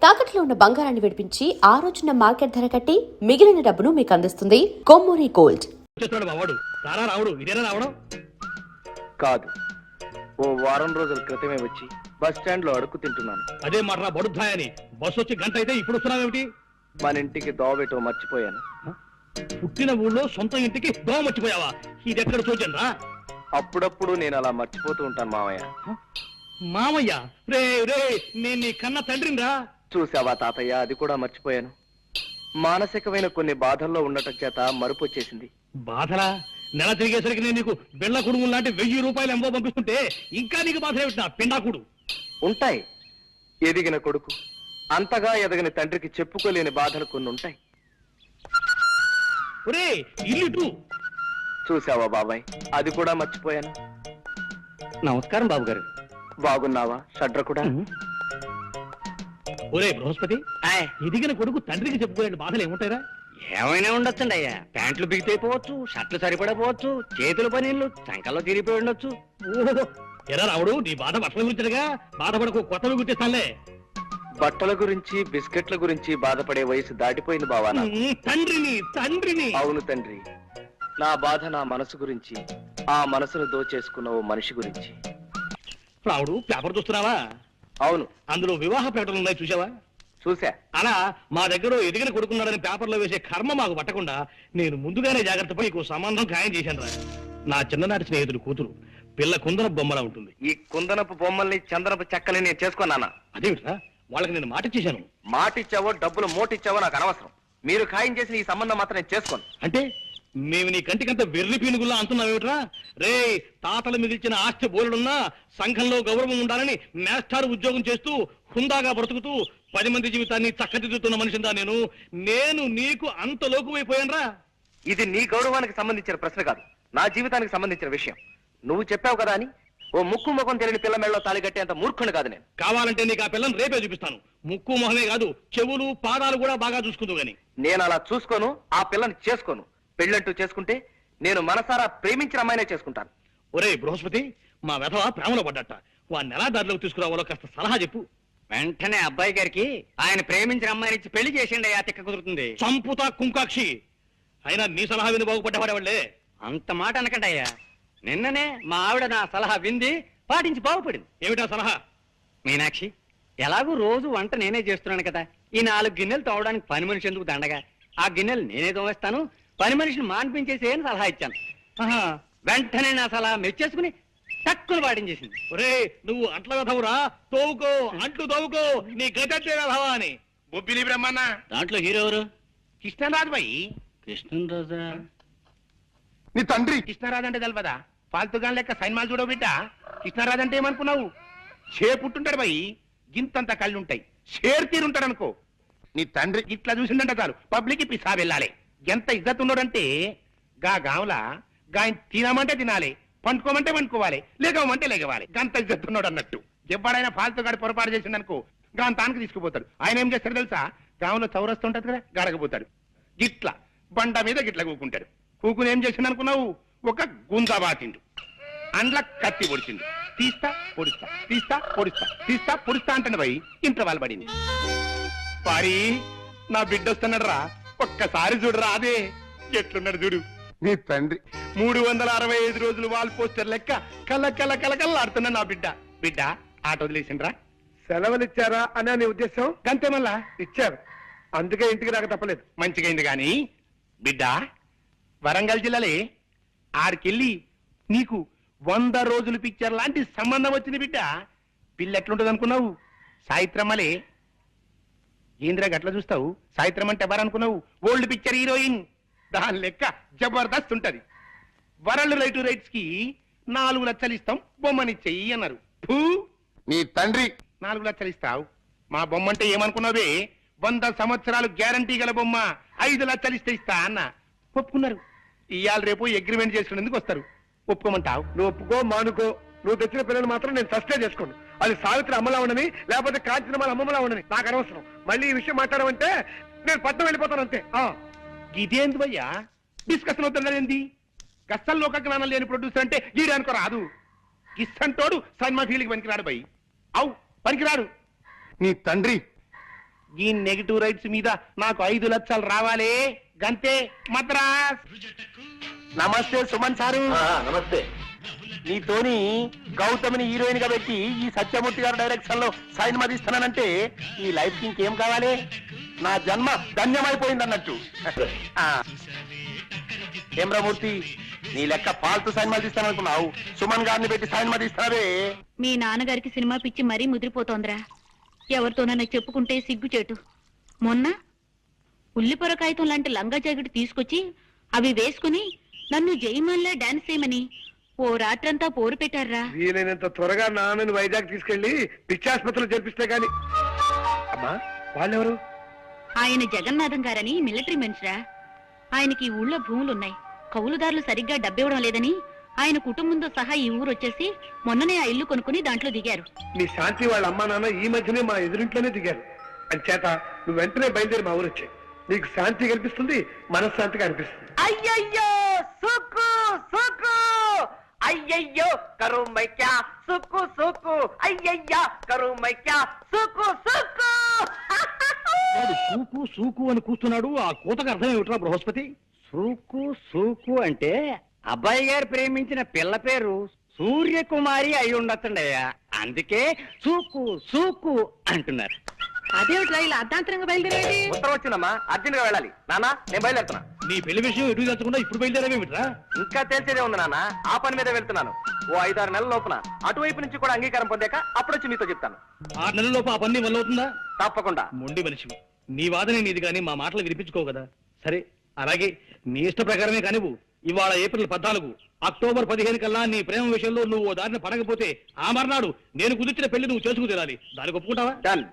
తాకట్లో ఉన్న బంగారాన్ని విడిపించి ఆ రోజున మార్కెట్ ధర కట్టి మిగిలిన డబ్బును మీకు అందిస్తుంది కొమ్మూరి గోల్డ్. రావడం కాదు, ఓ వారం రోజుల క్రితమే వచ్చి బస్ స్టాండ్ లో అడుక్కు తింటున్నాను. అదే మాట బడుద్దాయని బస్సు వచ్చి గంట అయితే ఇప్పుడు వస్తున్నావేమిటి? మన ఇంటికి దోవబెట్టో మర్చిపోయాను. పుట్టిన ఊళ్ళో సొంత ఇంటికి దోవ మర్చిపోయావా? ఇది ఎక్కడ చూచండి రా. అప్పుడప్పుడు నేను అలా మర్చిపోతూ ఉంటాను మామయ్య. మామయ్య రే రే, నేను నీ కన్న తండ్రిని రా. చూసావా తాతయ్య, అది కూడా మర్చిపోయాను. మానసికమైన కొన్ని బాధల్లో ఉండటం చేత మరుపు వచ్చేసింది. బాధలా? నెల తిరిగేసరికి నేను నీకు బిళ్ళ కుడుములు లాంటి 1000 రూపాయలు ఎంబో పంపిస్తుంటే ఇంకా నీకు బాధ ఏమిటి? నా పిండాకుడు. ఉంటాయి, ఎదిగిన కొడుకు అంతగా ఎదగని తండ్రికి చెప్పుకోలేని బాధలు కొన్ని ఉంటాయి. ఒరే ఇల్లు చూసావా బాబాయ్, అది కూడా మర్చిపోయాను. నమస్కారం బాబు గారు. బాగున్నావా షడ్ర కూడా? ఒరే బృహస్పతి, ఎదిగిన కొడుకు తండ్రికి చెప్పుకోలేని బాధలు ఏముంటాయిరా? ఏమైనా ఉండొచ్చండి అయ్యా. ప్యాంట్లు బిగితైపోవచ్చు, షర్ట్లు సరిపడపోవచ్చు, చేతుల పనీళ్ళు చంకల్లో తిరిగిపోయి ఉండొచ్చు. ఓహో, ఎరా రావుడు, నీ బాధ బట్టల గురించగా. బాధపడకు, కొత్తవి గుర్తిస్తానులే. బట్టల గురించి బిస్కెట్ల గురించి బాధపడే వయసు దాటిపోయింది బావా. తండ్రిని. అవును తండ్రి, నా బాధ నా మనసు గురించి, ఆ మనసును దోచేసుకున్న ఓ మనిషి గురించి. రావుడు, పేపర్ చూస్తున్నావా? అవును. అందులో వివాహ ప్రకటనలు ఉన్నాయి, చూసావా? చూసా. అలా మా దగ్గర ఎదిగిన కొడుకున్నాడని పేపర్లో వేసే కర్మ మాకు పట్టకుండా నేను ముందుగానే జాగ్రత్త పడి నీకు సంబంధం ఖాయం చేశాను రా. నా చిన్ననాటి స్నేహితుడు కూతురు, పిల్ల కుందన బొమ్మలా ఉంటుంది. ఈ కుందనపు బొమ్మల్ని చందనపు చెక్కల్ని నేను చేసుకున్నానా? అదేమిట్రా, వాళ్ళకి నేను మాట ఇచ్చేశాను. మాటిచ్చావో డబ్బులు మోటిచ్చావో నాకు అనవసరం. మీరు ఖాయం చేసిన ఈ సంబంధం మాత్రం నేను చేసుకోను. అంటే మేము నీ కంటికంత వెర్రి పీనుగుల్లా అంటున్నావేమిట్రా? రే, తాతలు మిగిల్చిన ఆస్తి బోలుడున్నా సంఘంలో గౌరవం ఉండాలని మేస్టార్ ఉద్యోగం చేస్తూ హుందాగా బ్రతుకుతూ 10 మంది జీవితాన్ని చక్కదిద్దుతున్న మనిషిందా నేను నీకు అంత లోకువైపోయానరా? ఇది నీ గౌరవానికి సంబంధించిన ప్రశ్న కాదు, నా జీవితానికి సంబంధించిన విషయం. నువ్వు చెప్పావు కదా అని ఓ ముక్కు ముఖం తెలియని పిల్ల మెళ్ళలో తాళి కట్టేంత మూర్ఖుని కాదు నేను. కావాలంటే నీకు ఆ పిల్లని రేపే చూపిస్తాను. ముక్కు మొహమే కాదు, చెవులు పాదాలు కూడా బాగా చూసుకుందు గాని. నేను అలా చూసుకోను, ఆ పిల్లని చేసుకోను. పెళ్ళంటూ చేసుకుంటే నేను మనసారా ప్రేమించిన అమ్మాయినే చేసుకుంటాను. ఒరే బృహస్పతి, మా వెధవ ప్రేమలో పడ్డట. వాడిని ఎలా దారిలోకి తీసుకురావాలో కాస్త సలహా చెప్పు. వెంటనే అబ్బాయి గారికి ఆయన ప్రేమించిన అమ్మాయిని ఇచ్చి పెళ్లి చేసిండి అయ్యా, తిక్క కుదురుతుంది. చంపుతా కుంకాక్షి. అయినా నీ సలహా విని బాగుపడ్డవాడే. అంత మాట అనకండి అయ్యా. నిన్ననే మా ఆవిడ నా సలహా వింది, పాటించి బాగుపడింది. ఏమిటా సలహా? మీనాక్షి, ఎలాగూ రోజు వంట నేనే చేస్తున్నాను కదా, ఈ 4 గిన్నెలు తోవడానికి పని మనిషి ఎందుకు దండగా? ఆ గిన్నెలు నేనే తోవేస్తాను, పని మనిషిని మాన్పించేసి అని సలహా ఇచ్చాను. వెంటనే నా సలహా మెచ్చేసుకుని తక్కువ పాటించేసింది. ఒరే, నువ్వు అంట్ల వెధవురా, తోవుకో, అంట్లు తోవుకో, నీ గతంటే వెధవా అని. బొబ్బిలి బ్రహ్మన్న దాంట్లో హీరో ఎవరు? కృష్ణరాజు బాయి. కృష్ణరాజా? నీ తండ్రి కృష్ణరాజు అంటే తెలపదా? ఫాల్తుగా లెక్క సైన్మాలు చూడవు బిడ్డ. కృష్ణరాజు అంటే ఏమనుకున్నావు? పుట్టుంటాడు బాయి, గింతంత కళ్ళు ఉంటాయి, షేర్ తీరుంటాడు అనుకో. నీ తండ్రి ఇట్లా చూసిందంట చాలు పబ్లిక్ పిసా వెళ్ళాలి. ఎంత ఇజ్జత్ ఉన్నాడంటే గా గావులా గాయ తినమంటే తినాలి, పండుకోమంటే పండుకోవాలి, లేగవమంటే లేగవాలి. గంత ఇజ్జత్ ఉన్నాడు అన్నట్టు. ఎవడైనా ఫాల్తుగాడి పొరపాటు చేసిండనుకో గాని తానికి తీసుకుపోతాడు. ఆయన ఏం చేస్తాడు తెలుసా? గాంలో చౌరస్తూ ఉంటది కదా, గడకపోతాడు. గిట్ల బండ మీద గిట్ల కూకుంటాడు. కూకుని ఏం చేసిండు అనుకున్నావు? ఒక గుంజా బాతిండు, అండ్ల కత్తి పొడిచిండు. తీస్తా పొడుస్తా, తీస్తా పొడుస్తా, తీస్తా పొడుస్తా అంటాడు పోయి ఇంట్లో వాళ్ళు పడింది. పారి, నా బిడ్డ వస్తున్నాడు రా, ఒక్కసారి చూడరా. అదే ఎట్లున్నాడు చూడు నీ తండ్రి. 365 రోజులు వాల్ పోస్టర్ లెక్క కళ్ళ కళ్ళ కళ్ళ నా బిడ్డ. బిడ్డ ఆట వదిలేసిండ్రా? సెలవులు ఇచ్చారా అనే నీ ఉద్దేశం? గంతే మళ్ళా ఇచ్చారు, అందుకే ఇంటికి రాక తప్పలేదు. మంచిగైంది గాని బిడ్డ, వరంగల్ జిల్లాలే ఆడికెళ్ళి నీకు 100 రోజులు పిక్చర్ లాంటి సంబంధం వచ్చింది బిడ్డ. పిల్ల ఎట్లుంటది అనుకున్నావు? సాయిత్రమ్మలే. ఏంద్రా గట్ల చూస్తావు? సాయిత్రం అంటే ఎవరనుకున్నావు? Old picture heroine. దాని లెక్క జబర్దస్త్ ఉంటది. వరల్డ్ రైట్స్ కి 4 లక్షలు ఇస్తాం, బొమ్మని చెయ్యి అన్నారు. నీ తండ్రి 4 లక్షలు ఇస్తావు? మా బొమ్మ అంటే ఏమనుకున్నావే? 100 సంవత్సరాలు గ్యారంటీ గల బొమ్మ, 5 లక్షలు ఇస్తా అన్న. ఒప్పుకున్నారు. ఇవాళ రేపు అగ్రిమెంట్ చేసుకునేందుకు వస్తారు. ఒప్పుకోమంటావు? నువ్వు ఒప్పుకో మానుకో, నువ్వు తెచ్చిన పిల్లలు మాత్రం నేను సస్టే చేసుకోండి. అది సావిత్రి అమ్మలా ఉండని, లేకపోతే కాంచనమాల అమ్మలా ఉండని నాకు అనవసరం. మళ్ళీ ఈ విషయం మాట్లాడమంటే నేను పట్నం వెళ్ళిపోతాను అంతే. ఇదేంది భయ్యా డిస్కషన్ అవుతుందండి? గస్సల్లో ఒక జ్ఞానం లేని ప్రొడ్యూసర్ అంటే గీడే అనుకో రాదు. గిస్సంటోడు సైన్మా ఫీల్డ్కి పనికిరాడు భయ్. అవు పనికిరాడు. నీ తండ్రి ఈ నెగిటివ్ రైట్స్ మీద నాకు 5 లక్షలు రావాలి గంతే మద్రాస్. నమస్తే సుమన్ సారు. నమస్తే. నీతోని గౌతమిని హీరోయిన్ గా పెట్టి ఈ సత్యమూర్తి గారి డైరెక్షన్ లో సైన్ మదిస్తున్నానంటే ఈ లైఫ్ కి ఇంకేం కావాలి? నా జన్మ ధన్యమైపోయింది అన్నట్టు. ఏమ్రమూర్తి, నీ లెక్క ఫాల్తు సైన్ మదిస్తాను అనుకున్నావు, సుమన్ గారిని పెట్టి సైన్ మదిస్తావే. మీ నాన్నగారికి సినిమా పిచ్చి మరీ ముదిరిపోతోందిరా. ఎవరితోనైనా చెప్పుకుంటే సిగ్గుచేటు. మొన్న ఉల్లిపొర కాగితం లాంటి లంగా జాకెట్ తీసుకొచ్చి అవి వేసుకుని నన్ను జయమాన్లా డాన్స్ చేయమని ఓ రాత్రంతా పోరు పెట్టారా. వీలైనంత త్వరగా నాన్నని వైజాగ్ తీసుకెళ్లి పిచ్చాసుపత్రిలో చేర్పిస్తే గాని. అమ్మా, వాళ్ళెవరు? ఆయన జగన్నాథం గారని మిలిటరీ మనిషిరా. ఆయనకి ఈ ఊళ్ళో భూములున్నాయి. కౌలుదారులు సరిగ్గా డబ్బివ్వడం లేదని ఆయన కుటుంబంతో సహా ఈ ఊరు వచ్చేసి మొన్ననే ఆ ఇల్లు కొనుక్కుని దాంట్లో దిగారు. మీ శాంతి వాళ్ళ అమ్మా నాన్న ఈ మధ్యనే మా ఎదురింట్లోనే దిగారు. అంచేత నువ్వు వెంటనే బయలుదేరి మా ఊరు వచ్చాయి. నీకు శాంతి కనిపిస్తుంది, మనశ్శాంతిగా అనిపిస్తుంది. అయ్యయ్యో సుక్కు సుక్కు, అయ్యయ్యో కరు మైక్యా సుక్కు సుక్కు, అయ్యయ్యా కరు మైక్యా సుక్కు సుక్కు. సూకు సూకు అని కూస్తున్నాడు. ఆ కూతకు అర్థం ఏమిట్రా బృహస్పతి? సూకు సూకు అంటే అబ్బాయి గారు ప్రేమించిన పిల్ల పేరు సూర్యకుమారి అయి ఉండొచ్చండయ్యా. అందుకే సూకు సూకు అంటున్నారు. అదేమిట్రా ఇలా అర్ధాంతరంగా బయలుదేరేది? ఉత్తరం వచ్చిందమ్మా, అర్జెంట్ గా వెళ్ళాలి. నానా నేను బయలుదేరుతున్నా. నీ పెళ్లి విషయం ఎటు తెచ్చకుండా ఇప్పుడు బయలుదేరేమిట్రా? ఇంకా తెలిసేదే ఉంది నాన్న, ఆ పని మీద వెళ్తున్నాను. ఓ 5-6 నెలల లోపున అటువైపు నుంచి కూడా అంగీకారం పొందాక అప్పుడొచ్చి మీతో చెప్తాను. 6 నెలల్లోపు ఆ పని వల్ల అవుతుందా? తప్పకుండా. మొండి మనిషి, నీ వాదనే నీది కానీ మా మాటలు వినిపించుకోవు కదా. సరే, అలాగే నీ ఇష్ట ప్రకారమే కానివ్వు. ఇవాళ ఏప్రిల్ 14, అక్టోబర్ 15 కల్లా నీ ప్రేమ విషయంలో నువ్వు దారిని పడకపోతే ఆ మర్నాడు నేను కుదిర్చిన పెళ్లి నువ్వు చేసుకు తీరాలి. దానికి ఒప్పుకుంటావా? డన్.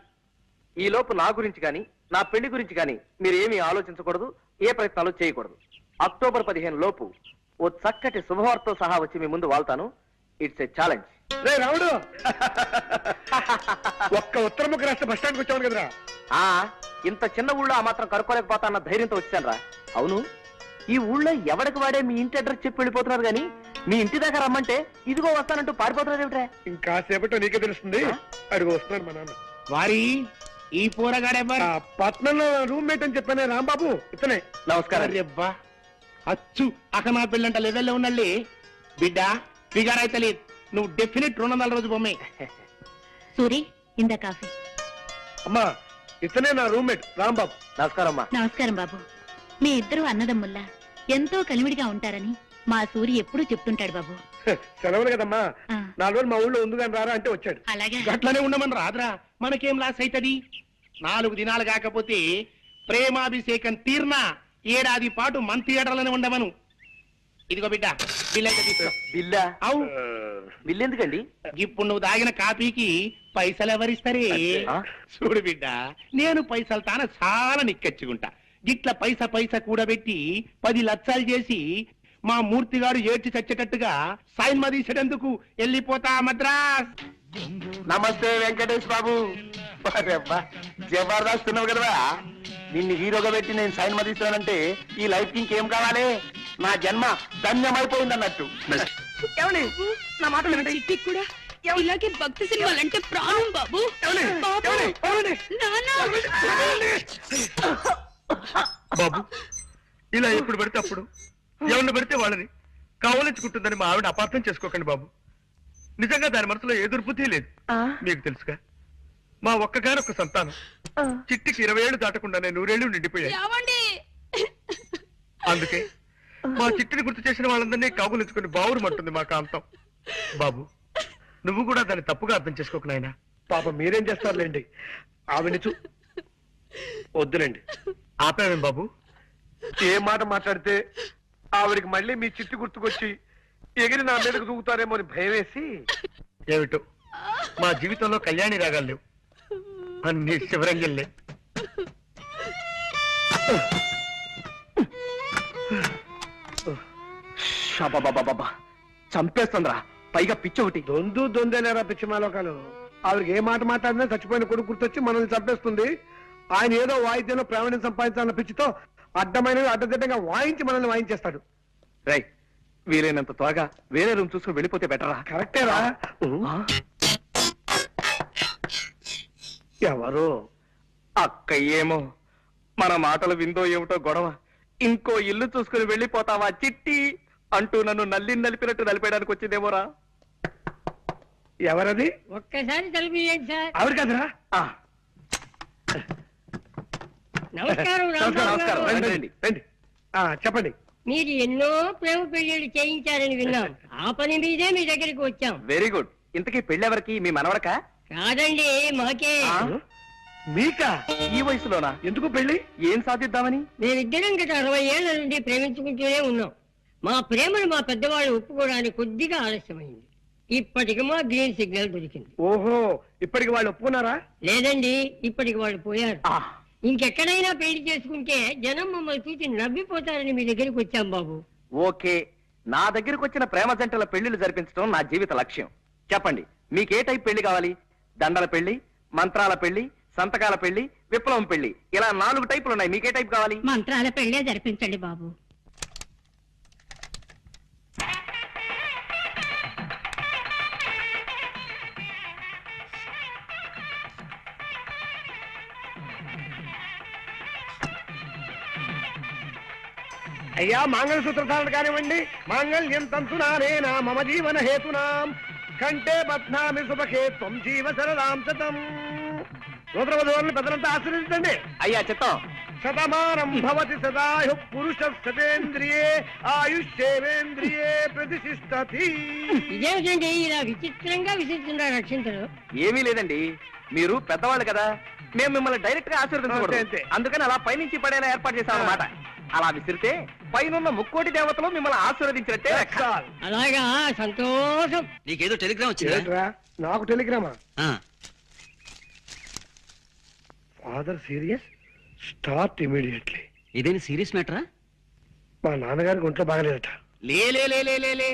ఈ లోపు నా గురించి కానీ నా పెళ్లి గురించి కానీ మీరు ఏమీ ఆలోచించకూడదు, ఏ ప్రయత్నాలు చేయకూడదు. అక్టోబర్ 15 లోపు ఓ చక్కటి శుభవార్తతో సహా వచ్చి మీ ముందు వాళ్తాను. It's a challenge. రే రావుడు, ఒక్క ఉత్తర ముక్క రాష్ట్ర బస్ స్టాండ్కి వచ్చాను కదరా. ఇంత చిన్న ఊళ్ళో ఆ మాత్రం కనుక్కోలేకపోతా అన్న ధైర్యంతో వచ్చాను రా. అవును, ఈ ఊళ్ళో ఎవరికి వాడే మీ ఇంటి అడ్రస్ చెప్పి వెళ్ళిపోతున్నారు గానీ మీ ఇంటి దగ్గర రమ్మంటే ఇదిగో వస్తానంటూ పారిపోతున్నారు ఏమిట్రా? ఇంకాసేపట్లో నీకే తెలుస్తుంది. అడుగు వస్తున్నాడు మా నాన్న. వారి ఈ పోరగాడెవ్వరు? పట్నంలో రూమ్మేట్ అని చెప్పానే రాంబాబు, ఇతనే. నమస్కారం. అరెబ్బా, అచ్చు అక నా పెళ్ళంట లెవెల్లో ఉన్నళ్ళి బిడ్డ ఫిగర్ అయితే లేదు. నువ్వు డెఫినెట్ 200 రోజు బొమ్మే. సూరి, ఇందా కాఫీ. అమ్మా, ఇతనే నా రూమ్మేట్ రాంబాబు. నమస్కారం అమ్మా. నమస్కారం బాబు. మీ ఇద్దరు అన్నదమ్ముల్లా ఎంతో కలివిడిగా ఉంటారని మా సూరి ఎప్పుడూ చెప్తుంటాడు బాబు. సెలవులు కదమ్మా, ఆ. 4 రోజులు మా ఊళ్ళో ఉంది కానీ రారా అంటే వచ్చాడు. అలాగే. గట్లనే ఉండమని రాదురా, మనకేం లాస్ అవుతుంది? 4 దినాలు కాకపోతే ప్రేమాభిషేకం తీర్నా ఏడాది పాటు మన థియేటర్లోనే ఉండమను. ఇదిగో బిడ్డ, బిల్ అయితే తీసుకో. బిల్లా? అవు, బిల్లు ఎందుకండి? ఇప్పుడు నువ్వు తాగిన కాపీకి పైసలు ఎవరిస్తారే? ఆ? చూడు బిడ్డ, నేను పైసలు తాన చాలా నిక్కచ్చుకుంటా. గిట్ల పైసా కూడబెట్టి 10 లక్షలు చేసి మా మూర్తిగాడు ఏడ్చి చచ్చేటట్టుగా సైన్ మదీసేటందుకు వెళ్ళిపోతా మద్రాస్. నమస్తే వెంకటేష్ బాబు. జబర్దస్త్ ఉన్నావు కదా, నిన్ను హీరోగా పెట్టి నేను సైన్ మదిస్తానంటే ఈ లైఫ్ కి ఇంకేం కావాలి? నా జన్మ ధన్యమైపోయింది అన్నట్టు. నా మాట చిట్టి కూడా ఇలాగే భక్తి సినిమాలంటే ప్రాణం బాబు. బాబు, ఇలా ఎప్పుడు పడితే అప్పుడు ఎవరిని పడితే వాళ్ళని కావలించుకుంటుందని మా ఆవిడ అపార్థం చేసుకోకండి బాబు. నిజంగా దాని మనసులో ఏ దుర్బుద్ధి లేదు. మీకు తెలుసుగా, మా ఒక్కగానొక్క సంతానం చిట్టికి 20 ఏళ్ళు దాటకుండానే 100 ఏళ్ళు నిండిపోయాయి. అందుకే మా చిట్టిని గుర్తు చేసిన వాళ్ళందరినీ కాగులించుకుని బావురుమంటుంది మా కాంతం. బాబు, నువ్వు కూడా దాన్ని తప్పుగా అర్థం చేసుకోకు నాయనా. పాప మీరేం చేస్తారులేండి, ఆవిడ వద్దులేండి. ఆపావేం బాబు? ఏ మాట మాట్లాడితే ఆవిడికి మళ్ళీ మీ చిట్టు గుర్తుకొచ్చి ఎగిరి నా మీదకు దూకుతారేమో అని భయం వేసి. ఏమిటో మా జీవితంలో కళ్యాణి రాగాలు లేవు, అన్ని శివరంజల్లే. చంపేస్తుందిరా, పైగా పిచ్చి ఒకటి. దొందేనేరా పిచ్చి మాలోకాలు. ఆవిడకి ఏ మాట మాట్లాడినా చచ్చిపోయిన కొడుకు గుర్తొచ్చి మనల్ని చంపేస్తుంది. ఆయన ఏదో వాయిద్యంలో ప్రావీణ్యం సంపాదించాలన్న పిచ్చితో అడ్డమైనవి అడ్డదిడ్డంగా వాయించి మనల్ని వాయించేస్తాడు. రై, వీలైనంత త్వరగా వేరే రూమ్ చూసుకుని వెళ్ళిపోతే బెటరా? కరెక్టేరా. ఎవరు? అక్క ఏమో మన మాటలు విందో ఏమిటో గొడవ. ఇంకో ఇల్లు చూసుకుని వెళ్ళిపోతావా చిట్టి అంటూ నన్ను నలిపినట్టు నలిపేయడానికి వచ్చిందేమోరా. ఎవరది? ఒక్కసారి తలుపుయండి సార్. ఆవిడ కదరా? నమస్కారం రాంబాబు గారు. రండి, రండి, రండి. చెప్పండి. మీరు ఎన్నో ప్రేమ పెళ్లిళ్ళు చేయించారని విన్నాం. ఆ పని మీదే మీ దగ్గరికి వచ్చాం. Very good. ఇంతకీ పెళ్ళెవరికి? మీ మనవడకా? కాదండి, మాకే. మీకా? ఈ వయసులోనా? ఎందుకు పెళ్లి? ఏం సాధిద్దామని? మేమిద్దరం గత 60 ఏళ్ల నుండి ప్రేమించుకుంటూనే ఉన్నాం. మా ప్రేమను మా పెద్దవాళ్ళు ఒప్పుకోవడానికి కొద్దిగా ఆలస్యమైంది. ఇప్పటికి మా గ్రీన్ సిగ్నల్ దొరికింది. ఓహో, ఇప్పటికి వాళ్ళు ఒప్పుకున్నారా? లేదండి, ఇప్పటికి వాళ్ళు పోయారు. ఇంకెక్కడైనా పెళ్లి చేసుకుంటే జనం మమ్మల్ని చూసి నవ్విపోతారని మీ దగ్గరికి వచ్చాం బాబు. ఓకే, నా దగ్గరకు వచ్చిన ప్రేమ జంటల పెళ్లిళ్ళు జరిపించడం నా జీవిత లక్ష్యం. చెప్పండి, మీకే టైప్ పెళ్లి కావాలి? దండల పెళ్లి, మంత్రాల పెళ్లి, సంతకాల పెళ్లి, విప్లవం పెళ్లి, ఇలా 4 టైపులు ఉన్నాయి. మీకే టైప్ కావాలి? మంత్రాల పెళ్లే జరిపించండి బాబు. అయ్యా, మంగళసూత్రధారణ కానివ్వండి. మాంగళ్యం తంతునానేనా మమ జీవన హేతునాం కంటే బధ్నామి సుభకే త్వం జీవ సరదాం శతం. నూతనవధువులను పెద్దలంతా ఆశీర్వదించండి. అయ్యా చిత్తం. శతమానం భవతి సదాయు పురుష శతేంద్రియే ఆయుష్యేవేంద్రియే ప్రతిష్ఠతి. ఇదేమిటండి ఇలా విచిత్రంగా విసిస్తున్నారు రక్షించరు? ఏమీ లేదండి, మీరు పెద్దవాళ్ళు కదా, మేము మిమ్మల్ని డైరెక్ట్ గా అంతే, ఆశీర్వదించకూడదు. అంతే. అందుకని అలా పైనుంచి పడేలా ఏర్పాటు చేశాం అన్నమాట. అలా విసిరితే పైనున్న ముక్కోటి దేవతలు మిమ్మల్ని ఆశీర్వదించినట్టే లెక్క. అలాగా, సంతోషం. నీకేదో టెలిగ్రామ్ వచ్చిందా? ఏంట్రా, నాకు టెలిగ్రామా? Father serious, start immediately. ఇదేని సీరియస్ మ్యాటరా? మా నాన్నగారికి ఒంట్లో బాగలేదట. లే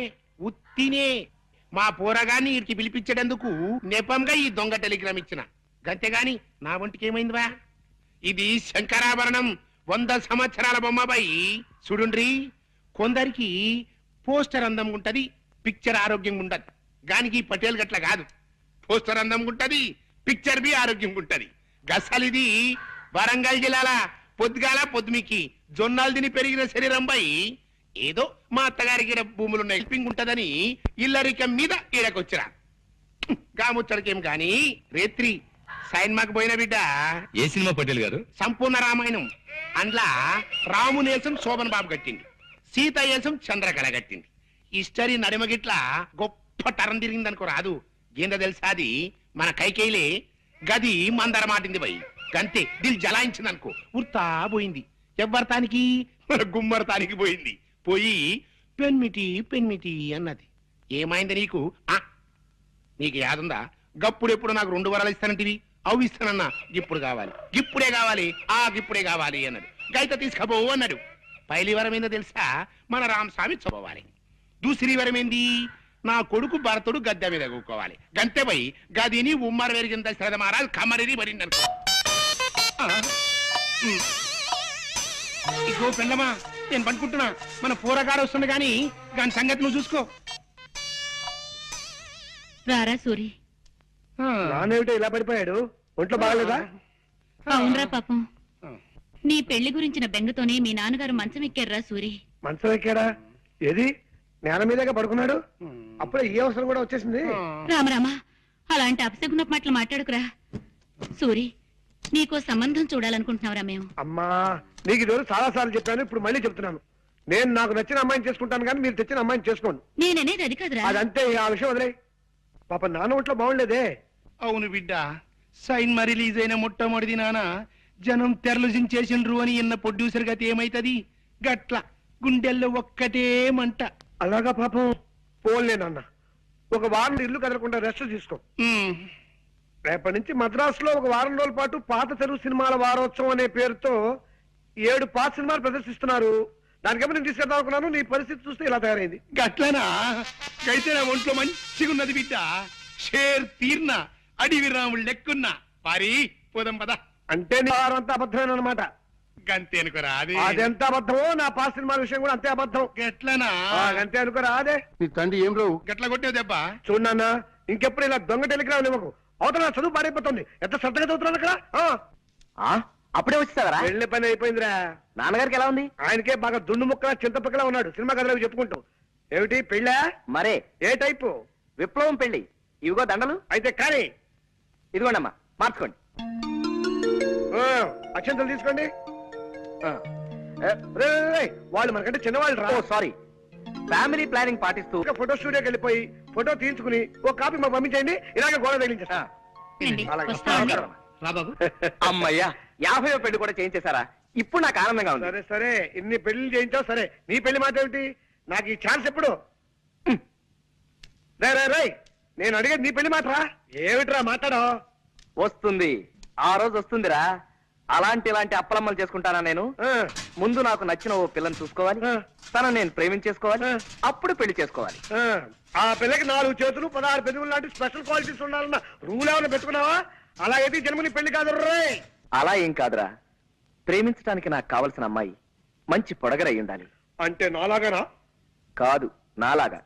ఉత్తినే మా పోరగాన్ని వీరికి పిలిపించేటందుకు నెపంగా ఈ దొంగ టెలిగ్రామ్ ఇచ్చిన. గంతేగాని నా ఒంటికి ఏమైందివా? ఇది శంకరాభరణం, 100 సంవత్సరాల బొమ్మపై చూడుండ్రి. కొందరికి పోస్టర్ అందంగా ఉంటది, పిక్చర్ ఆరోగ్యంగా ఉండదు. గానికి పటేల్ గట్ల కాదు. పోస్టర్ అందంగా ఉంటది, పిక్చర్ బి ఆరోగ్యంగా ఉంటది. గసలిది వరంగల్ జిల్లాల పొద్దుగాల పొద్దుమికి జొన్నాలు తిని పెరిగిన శరీరంపై ఏదో మా అత్తగారికి ఈడ భూములున్న హెల్పింగ్ ఉంటదని ఇల్లరికం మీద ఈడకొచ్చిరా. గాముచ్చడికేం గాని రేత్రి సైన్మాకు పోయిన బిడ్డ. ఏ సినిమా పటేల్ గారు? సంపూర్ణ రామాయణం. అందులో రామునేసం శోభన్ బాబు కట్టింది, సీత వేసం చంద్రకళ కట్టింది. హిస్టరీ నడిమగిట్ల గొప్ప తరం తిరిగిందనుకో రాదు. ఏందో తెలుసా, అది మన కైకేయిలే గది మందర మాటింది పోయి గంతే దిల్ జలాయించింది అనుకో, ఉర్తా పోయింది. ఎవ్వరతానికి? మన గుమ్మరతానికి పోయింది. పోయి పెన్మిటి అన్నది. ఏమైంది నీకు? నీకు యాదుందా? గప్పుడెప్పుడు నాకు 2 వరాలు ఇస్తానంటివి, అవి ఇస్తానన్నా. ఇప్పుడు కావాలి, ఇప్పుడే కావాలి, ఇప్పుడే కావాలి అన్నాడు. గైత తీసుకపోవు అన్నాడు. పైలి వరం ఏందో తెలుసా? మన రామస్వామి చదవాలి. దూసరి వరం ఏంది? నా కొడుకు భరతుడు గద్దె మీద కూకోవాలి. గంతే పోయి గదిని ఉమ్మర వెరిగింద శ్రద్ధ మహారాజ్ కమరిని పడిందనుకో. ఇగో పెళ్ళమా, నేను పనుకుంటున్నా. మన పూరగాడు వస్తుంది గాని దాని సంగతి నువ్వు చూసుకో. రారా సూరి. నానేమిటో ఇలా పడిపోయాడు? ఒంట్లో బాగలేదా? అవునరా పాపం, నీ పెళ్లి గురించిన బెంగతోనే మీ నాన్నగారు మంచం ఎక్కారురా సూరి. మంచం ఎక్కాడా? ఏది నేల మీదగా పడుకున్నాడు? అప్పుడే ఈ అవసరం కూడా వచ్చేసింది. రామరామా, అలాంటి అపశకున మాటలు మాట్లాడుకురా. సూరి, నీకో సంబంధం చూడాలనుకుంటున్నావురా మేము. అమ్మా, నీకు ఇదివరకు చాలా సార్లు చెప్పాను, ఇప్పుడు మళ్ళీ చెప్తున్నాను. నేను నాకు నచ్చిన అమ్మాయిని చేసుకుంటాను కానీ మీరు తెచ్చిన అమ్మాయిని చేసుకోండి. నేననేది అది కాదురా. అదంతే, ఆ విషయం వదిలే. పాప నాన్న ఒంట్లో బాగుండేదే. అవును బిడ్డ, సైన్మా రిలీజ్ అయిన మొట్టమొదటి నాన్న జనం తెరలుజించేసిండ్రు అని ఇన్న ప్రొడ్యూసర్ గతి ఏమైతది? గట్ల గుండెల్లో ఒక్కటే మంట. అలాగా పాపం. పోన్లే నాన్న, ఒక వారం ఇల్లు కదలకుండా రెస్ట్ తీసుకో. రేపటి నుంచి మద్రాసులో ఒక వారం రోజుల పాటు పాత తెలుగు సినిమాల వారోత్సవం అనే పేరుతో 7 పాత సినిమాలు ప్రదర్శిస్తున్నారు. దానికేమో నేను తీసుకెళ్దాం అనుకున్నాను. నీ పరిస్థితి చూస్తే ఇలా తయారైంది. గట్లనా? అయితే నా ఒంట్లో మంచిగున్నది బిడ్డ. షేర్ తీర్న అడివి రాముడు లెక్కున్నా. పారి పోదాం పద. అంటే నీ వారంతా అబద్ధమైన అనమాట. గంతే అనుకోరా? అదెంత అబద్ధమో నా పాత సినిమాల విషయం కూడా అంతే అబద్ధం. గట్లనా? అంతే అనుకోరా. అదే నీ తండ్రి ఏం రావు గట్ల కొట్టే దెబ్బ. చూడన్నా, ఇంకెప్పుడు ఇలా దొంగ టెలిగ్రామ్ ఇవ్వకు. అవతల చదువు పాడైపోతుంది. ఎంత శ్రద్ధగా చదువుతున్నాను అక్కడ. అప్పుడే వచ్చేసావరా? వెళ్ళే పని అయిపోయిందిరా. నాన్నగారికి ఎలా ఉంది? ఆయనకే బాగా దుండు ముక్క చింతపక్కలా ఉన్నాడు. సినిమా కథలకు చెప్పుకుంటూ. ఏమిటి పెళ్ళా? మరే ఏ టైపు? విప్లవం పెళ్లి. ఇవిగో దండలు. అయితే కానీ ఇదిగోండమ్మా, మార్చుకోండి. అక్షంతలు తీసుకోండి. ఆ. వాళ్ళు మనకంటే చిన్నవాళ్ళు రా. ఓ సారీ. ఫ్యామిలీ ప్లానింగ్ పాటిస్తూ ఫోటో స్టూడియోకి వెళ్ళిపోయి ఫోటో తీయించుకుని ఒక కాపీ మాకు పంపించండి. ఇలాగే గోడ తగిలించేస్తా. రండి, అలాగే. వస్తామండి. రా బాబు. అమ్మయ్యా, 50వ పెళ్లి కూడా చేయించేశారా? ఇప్పుడు నాకు ఆనందంగా ఉంది. సరే సరే, ఇన్ని పెళ్లి చేయించావు సరే. నీ పెళ్లి మాట ఏమిటి? నాకు ఈ ఛాన్స్ ఎప్పుడు? రే నేను అడిగేది నీ పెళ్లి మాటరా. ఏమిట్రా మాట్లాడో? వస్తుంది, ఆ రోజు వస్తుందిరా. ఇలాంటి అప్పలమ్మలు చేసుకుంటానా నేను? ముందు నాకు నచ్చిన ఓ పిల్లని చూసుకోవాలి, తను నేను ప్రేమించేసుకోవాలి, అప్పుడు పెళ్లి చేసుకోవాలి. ఆ పిల్లకి 4 చేతులు 16 పెదవులు లాంటి స్పెషల్ క్వాలిటీస్ ఉండాలన్న రూల్ ఏమైనా పెట్టుకున్నావా? అలా అయితే జన్మని పెళ్లి కాదు రే. అలా ఏం కాదురా, ప్రేమించడానికి నాకు కావలసిన అమ్మాయి మంచి పొడగరై ఉండాలి. అంటే నాలాగానా? కాదు, నాలాగా.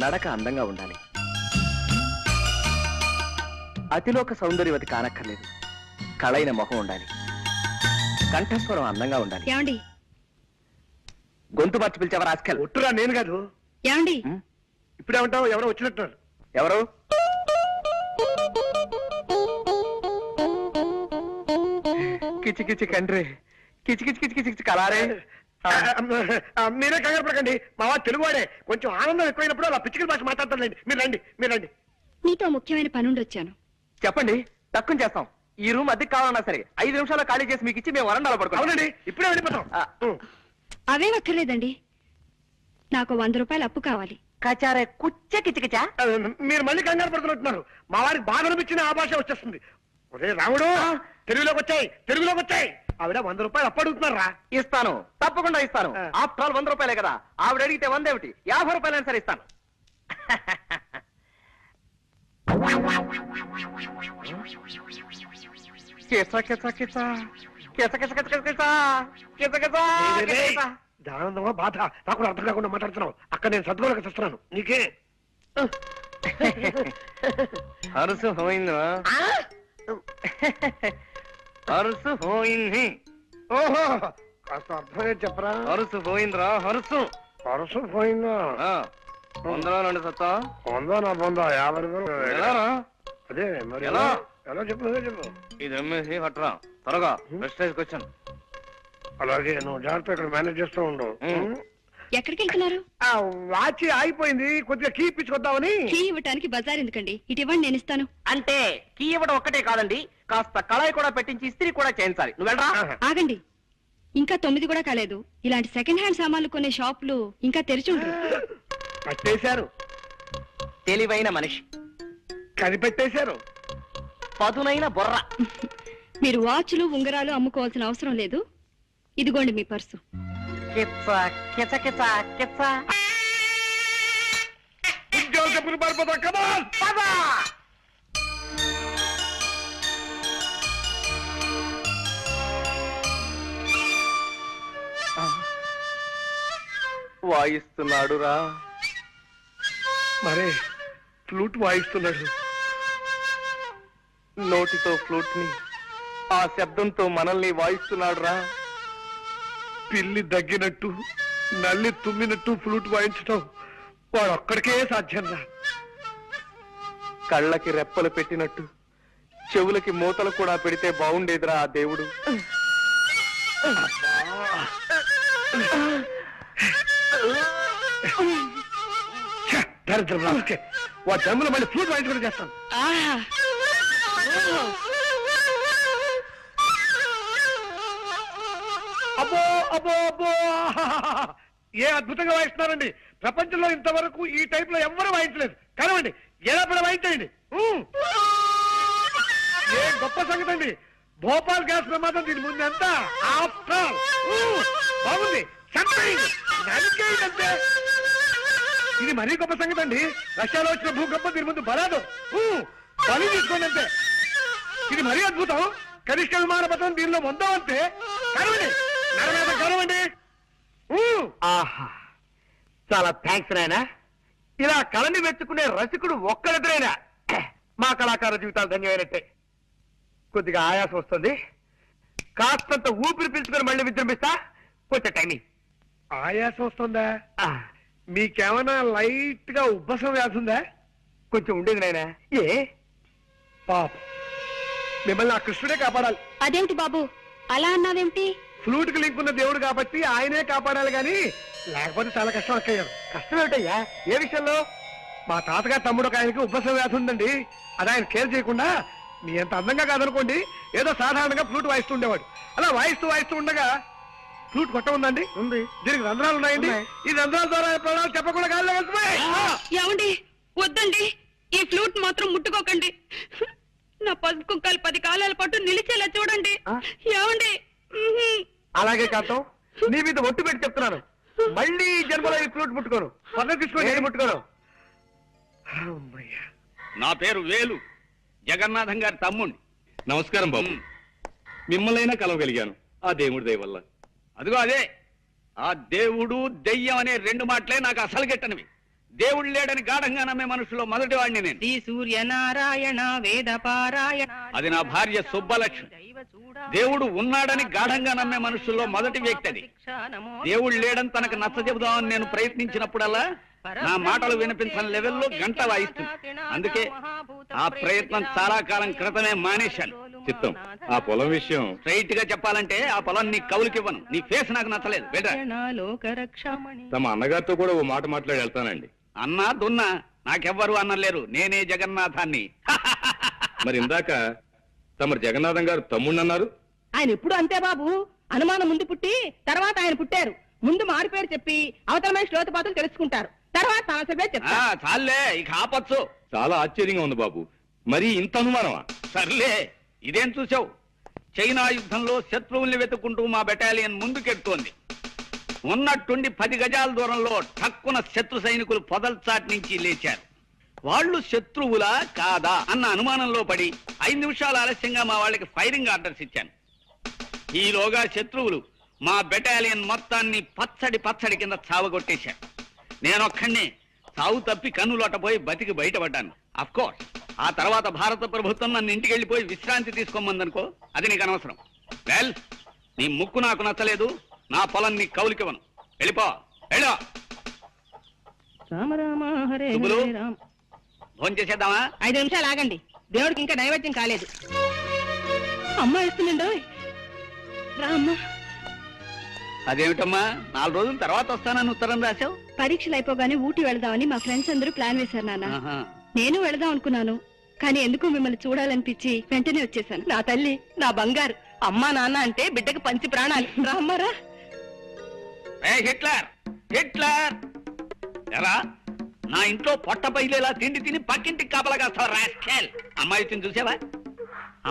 నడక అందంగా ఉండాలి, అతిలోక సౌందర్యవతి కానక్కర్లేదు, కళైన మొహం ఉండాలి, కంఠస్వరం అందంగా ఉండాలి. ఏమండి గొంతు మార్చి పిలిచేవారు ఆస్కల్. ఒట్టురా నేను కాదు. ఏమండి ఇప్పుడేమంటావు? ఎవరో వచ్చినట్టున్నారు. ఎవరు? కిచి కిచి కండ్రి, కిచి కిచి కిచి కిచి కిచి కలారే. మీరే కంగారు పడకండి, మా వాడు తెలుగువాడే. కొంచెం ఆనందం ఎక్కువైనప్పుడు అలా పిచ్చికల భాష మాట్లాడతారులేండి. మీరు రండి. నీతో ముఖ్యమైన పనుండి వచ్చాను. చెప్పండి, తక్కువ చేస్తాం. ఈ రూమ్ అద్దెకి కావాలన్నా సరే 5 నిమిషాల్లో ఖాళీ చేసి మీకు ఇచ్చి మేము వరండాలో పడుకోండి. అవునండి, ఇప్పుడే వెళ్ళిపోతాం. అవేం అక్కర్లేదండి, నాకు 100 రూపాయలు అప్పు కావాలి. కచారే కుచ్చ కిచకిచా. మీరు మళ్ళీ కంగారు పడుతున్నట్టున్నారు. మా వారికి బాగా అనిపించిన ఆ భాష వచ్చేస్తుంది. ఒరే రాముడు, తెలుగులోకి వచ్చాయి. ఆవిడ 100 రూపాయలు అప్పు అడుగుతున్నారా? ఇస్తాను, తప్పకుండా ఇస్తాను. ఆఫ్టర్ ఆల్ 100 రూపాయలే కదా. ఆవిడ అడిగితే 100 ఏమిటి, 50 రూపాయలైనా సరే ఇస్తాను. దానందమా బాధ నాకు కూడా అర్థం కాకుండా మాట్లాడుతున్నావు. అక్కడ నేను సద్గోళకు చూస్తున్నాను. నీకే హరుసు పోయిందా? హరుసు పోయింది. ఓహో, కాస్త అర్థమే చెప్పరా. హరుసు పోయిందిరా, హరుసు. పరసు పోయిందా? 100 సత్తా. 100 నా 50 రూపాయలు. ఎలారా? అదే మరి ఎలా? ఎలా చెప్పు చెప్పు. ఇది అమ్మేసి పట్టరా త్వరగా. ప్రెస్టేజ్కి వచ్చాను. అలాగే నువ్వు జాగ్రత్త ఇక్కడ మేనేజ్ చేస్తూ ఉండు. ఎక్కడికి వెళ్తున్నారు? ఆ వాచ్ ఆగిపోయింది, కొద్దిగా కీ ఇప్పించుకొద్దామని. కీ ఇవ్వటానికి బజార్ ఎందుకండి, ఇటు ఇవ్వండి, నేను ఇస్తాను. అంటే కీ ఇవ్వడం ఒక్కటే కాదండి, కాస్త కళాయి కూడా పెట్టించి ఇస్త్రీ కూడా చేయించాలి. నువ్వు వెళ్ళరా. ఆగండి, ఇంకా 9 కూడా కాలేదు. ఇలాంటి సెకండ్ హ్యాండ్ సామాన్లు కొనే షాపులు ఇంకా తెరిచి ఉండరు. పట్టేశారు, తెలివైన మనిషి, కనిపెట్టేశారు. పదునైన బొర్ర. మీరు వాచ్లు ఉంగరాలు అమ్ముకోవాల్సిన అవసరం లేదు. ఇదిగోండి మీ పర్సు. కిచ్చ కిచ కిచ కిచ్చ. ఉద్యోగం పారిపోతా. కమాన్ పద. వాయిస్తున్నాడు రా. మరే ఫ్లూట్ వాయిస్తున్నాడు. నోటితో ఫ్లూట్ ని ఆ శబ్దంతో మనల్ని వాయిస్తున్నాడు రా. పిల్లి దగ్గినట్టు నల్లి తుమ్మినట్టు ఫ్లూట్ వాయించటం వాడు ఒక్కడికే సాధ్యం రా. కళ్ళకి రెప్పలు పెట్టినట్టు చెవులకి మూతలు కూడా పెడితే బాగుండేదిరా ఆ దేవుడు. దరిద్రం రాకే. వాడు జన్మలో మళ్ళీ ఫ్లూట్ వాయించుకుంటూ చేస్తాను. అబ్బో అబ్బో అబ్బో, ఏ అద్భుతంగా వాయిస్తున్నారండి. ప్రపంచంలో ఇంతవరకు ఈ టైప్ లో ఎవ్వరూ వాయించలేదు. కనవండి, ఎలా పడ వాయించండి. ఏ గొప్ప సంగతి అండి. భోపాల్ గ్యాస్ ప్రమాదం దీని ముందు ఎంత. బాగుంది, నరికేయండి. ఇది మరీ గొప్ప సంగతి అండి. రష్యాలో వచ్చిన భూకంపం దీని ముందు బలాదు. బలి తీసుకోండి అంతే. ఇది మరీ అద్భుతం. కనిష్ట విమాన పథకం దీనిలో 100 అంతే. కనవండి, కనవండి. ఆహా, చాలా థ్యాంక్స్ నాయనా. ఇలా కళని మెచ్చుకునే రసికుడు ఒక్కరిద్దరైనా మా కళాకార జీవితాలు ధన్యమైనట్టే. కొద్దిగా ఆయాసం వస్తుంది, కాస్తంత ఊపిరి పీల్చుకొని మళ్ళీ విజృంభిస్తా. కొంచెం టైమింగ్. ఆయాసం వస్తుందా? మీకేమైనా లైట్ గా ఉబ్బసం వ్యాధి ఉందా? కొంచెం ఉండేది నాయనా. ఏ పాప, మిమ్మల్ని ఆ కృష్ణుడే కాపాడాలి. అదేమిటి బాబు అలా అన్నావేమిటి? ఫ్లూట్ కి లింక్ ఉన్న దేవుడు కాబట్టి ఆయనే కాపాడాలి గాని లేకపోతే చాలా కష్టం అక్కయ్యారు. కష్టం ఏమిటయ్యా? ఏ విషయంలో? మా తాతగారు తమ్ముడు ఒక ఆయనకి ఉబ్బసం వ్యాధి ఉందండి. అది ఆయన కేర్ చేయకుండా మీ అంత అందంగా కాదనుకోండి ఏదో సాధారణంగా ఫ్లూట్ వాయిస్తూ ఉండేవాడు. అలా వాయిస్తూ ఉండగా ఫ్లూట్ కొట్ట ఉందండి. ఉంది. దీనికి రంధ్రాలు ఉన్నాయండి. ఈ రంధ్రాల ద్వారా ప్రాణాలు చెప్పకుండా గాల్లో వెళ్తున్నాయి. ఏమండి వద్దండి, ఈ ఫ్లూట్ మాత్రం ముట్టుకోకండి. నా పసుపు కుక్కలు 10 కాలాల పాటు నిలిచేలా చూడండి. ఏమండి? అలాగే కాంతం, నీ మీద ఒట్టు పెట్టి చెప్తున్నాను, మళ్ళీ ఈ జన్మలో ఈ ఫ్లూట్ ముట్టుకోను. పక్కన తీసుకొని ముట్టుకోను. నా పేరు వేలు, జగన్నాథం గారి తమ్ముణ్ణి. నమస్కారం బాబు. మిమ్మల్నైనా కలవగలిగాను ఆ దేవుడి దయ వల్ల. అదిగో అదే, ఆ దేవుడు దెయ్యం అనే 2 మాటలే నాకు అసలు గిట్టనివి. దేవుడు లేడని గాఢంగా నమ్మే మనుషులో మొదటి వాడిని నేను. శ్రీ సూర్యనారాయణ వేద పారాయణ. అది నా భార్య సుబ్బలక్ష్మి. దేవుడు ఉన్నాడని గాఢంగా నమ్మే మనుషుల్లో మొదటి వ్యక్తి అది. దేవుడు లేడని తనకు నచ్చ చెబుదామని నేను ప్రయత్నించినప్పుడల్లా నా మాటలు వినిపించని లెవెల్లో గంట వాయిస్తుంది. అందుకే ఆ ప్రయత్నం చాలా కాలం క్రితమే మానేశాను. చిత్తం, ఆ పొలం విషయం స్ట్రైట్ గా చెప్పాలంటే ఆ పొలం నీ కవులకివ్వను. నీ ఫేస్ నాకు నచ్చలేదు. తమ అన్నగారితో కూడా ఓ మాట మాట్లాడి వెళ్తానండి. అన్నా దున్నా నాకెవ్వరు అన్నలేరు, నేనే జగన్నాథాన్ని. మరి ఇందాక తమరు జగన్నాథం గారు తమ్ముడు అన్నారు. ఆయన ఎప్పుడు అంతే బాబు, అనుమానం ముందు పుట్టి తర్వాత ఆయన పుట్టారు. ముందు మారు పేరు చెప్పి అవతల మనిషి లోతుపాతులు తెలుసుకుంటారు, తర్వాత సమస్య చెప్తారు. చాలే, ఇక ఆపచ్చు. చాలా ఆశ్చర్యంగా ఉంది బాబు, మరి ఇంత అనుమానమా? సర్లే, ఇదేం చూసావు? చైనా యుద్ధంలో శత్రువుల్ని వెతుక్కుంటూ మా బెటాలియన్ ముందుకెడుతోంది. ఉన్నట్టుండి 10 గజాల దూరంలో ఠక్కున శత్రు సైనికులు పొదల్చాటి నుంచి లేచారు. వాళ్ళు శత్రువులా కాదా అన్న అనుమానంలో పడి 5 నిమిషాలు ఆలస్యంగా మా వాళ్ళకి ఫైరింగ్ ఆర్డర్స్ ఇచ్చాను. ఈలోగా శత్రువులు మా బెటాలియన్ మొత్తాన్ని పచ్చడి కింద చావగొట్టేశారు. నేనొక్కడినే చావు తప్పి కన్నులోటపోయి బతికి బయటపడ్డాను. అఫ్కోర్స్ ఆ తర్వాత భారత ప్రభుత్వం నన్ను ఇంటికి వెళ్ళిపోయి విశ్రాంతి తీసుకోమందనుకో, అది నీకు అనవసరం. వెల్, నీ ముక్కు నాకు నచ్చలేదు, నా పొలం నీ కౌలికివ్వను. వెళ్ళిపో, వెళ్ళో. భోజనం చేసేద్దామా? 5 నిమిషాలు ఆగండి, దేవుడికి ఇంకా నైవేద్యం కాలేదు. అమ్మ ఇస్తుండో రా అమ్మా. అదేమిటమ్మా, 4 రోజుల తర్వాత వస్తానని ఉత్తరం రాశావు? పరీక్షలు అయిపోగానే ఊటీ వెళదామని మా ఫ్రెండ్స్ అందరూ ప్లాన్ వేశారు నాన్న. నేను వెళదాం అనుకున్నాను, కానీ ఎందుకు మిమ్మల్ని చూడాలనిపించి వెంటనే వచ్చేసాను. నా తల్లి, నా బంగారు, అమ్మా నాన్న అంటే బిడ్డకు పంచి ప్రాణాలు. రామ్మారా. హిట్లర్ హిట్లర్ ఎరా, నా ఇంట్లో పొట్ట పైలేలా తిండి తిని పక్కింటికి కాపలా కాస్తావా రాస్కెల్? అమ్మాయిని చూసావా?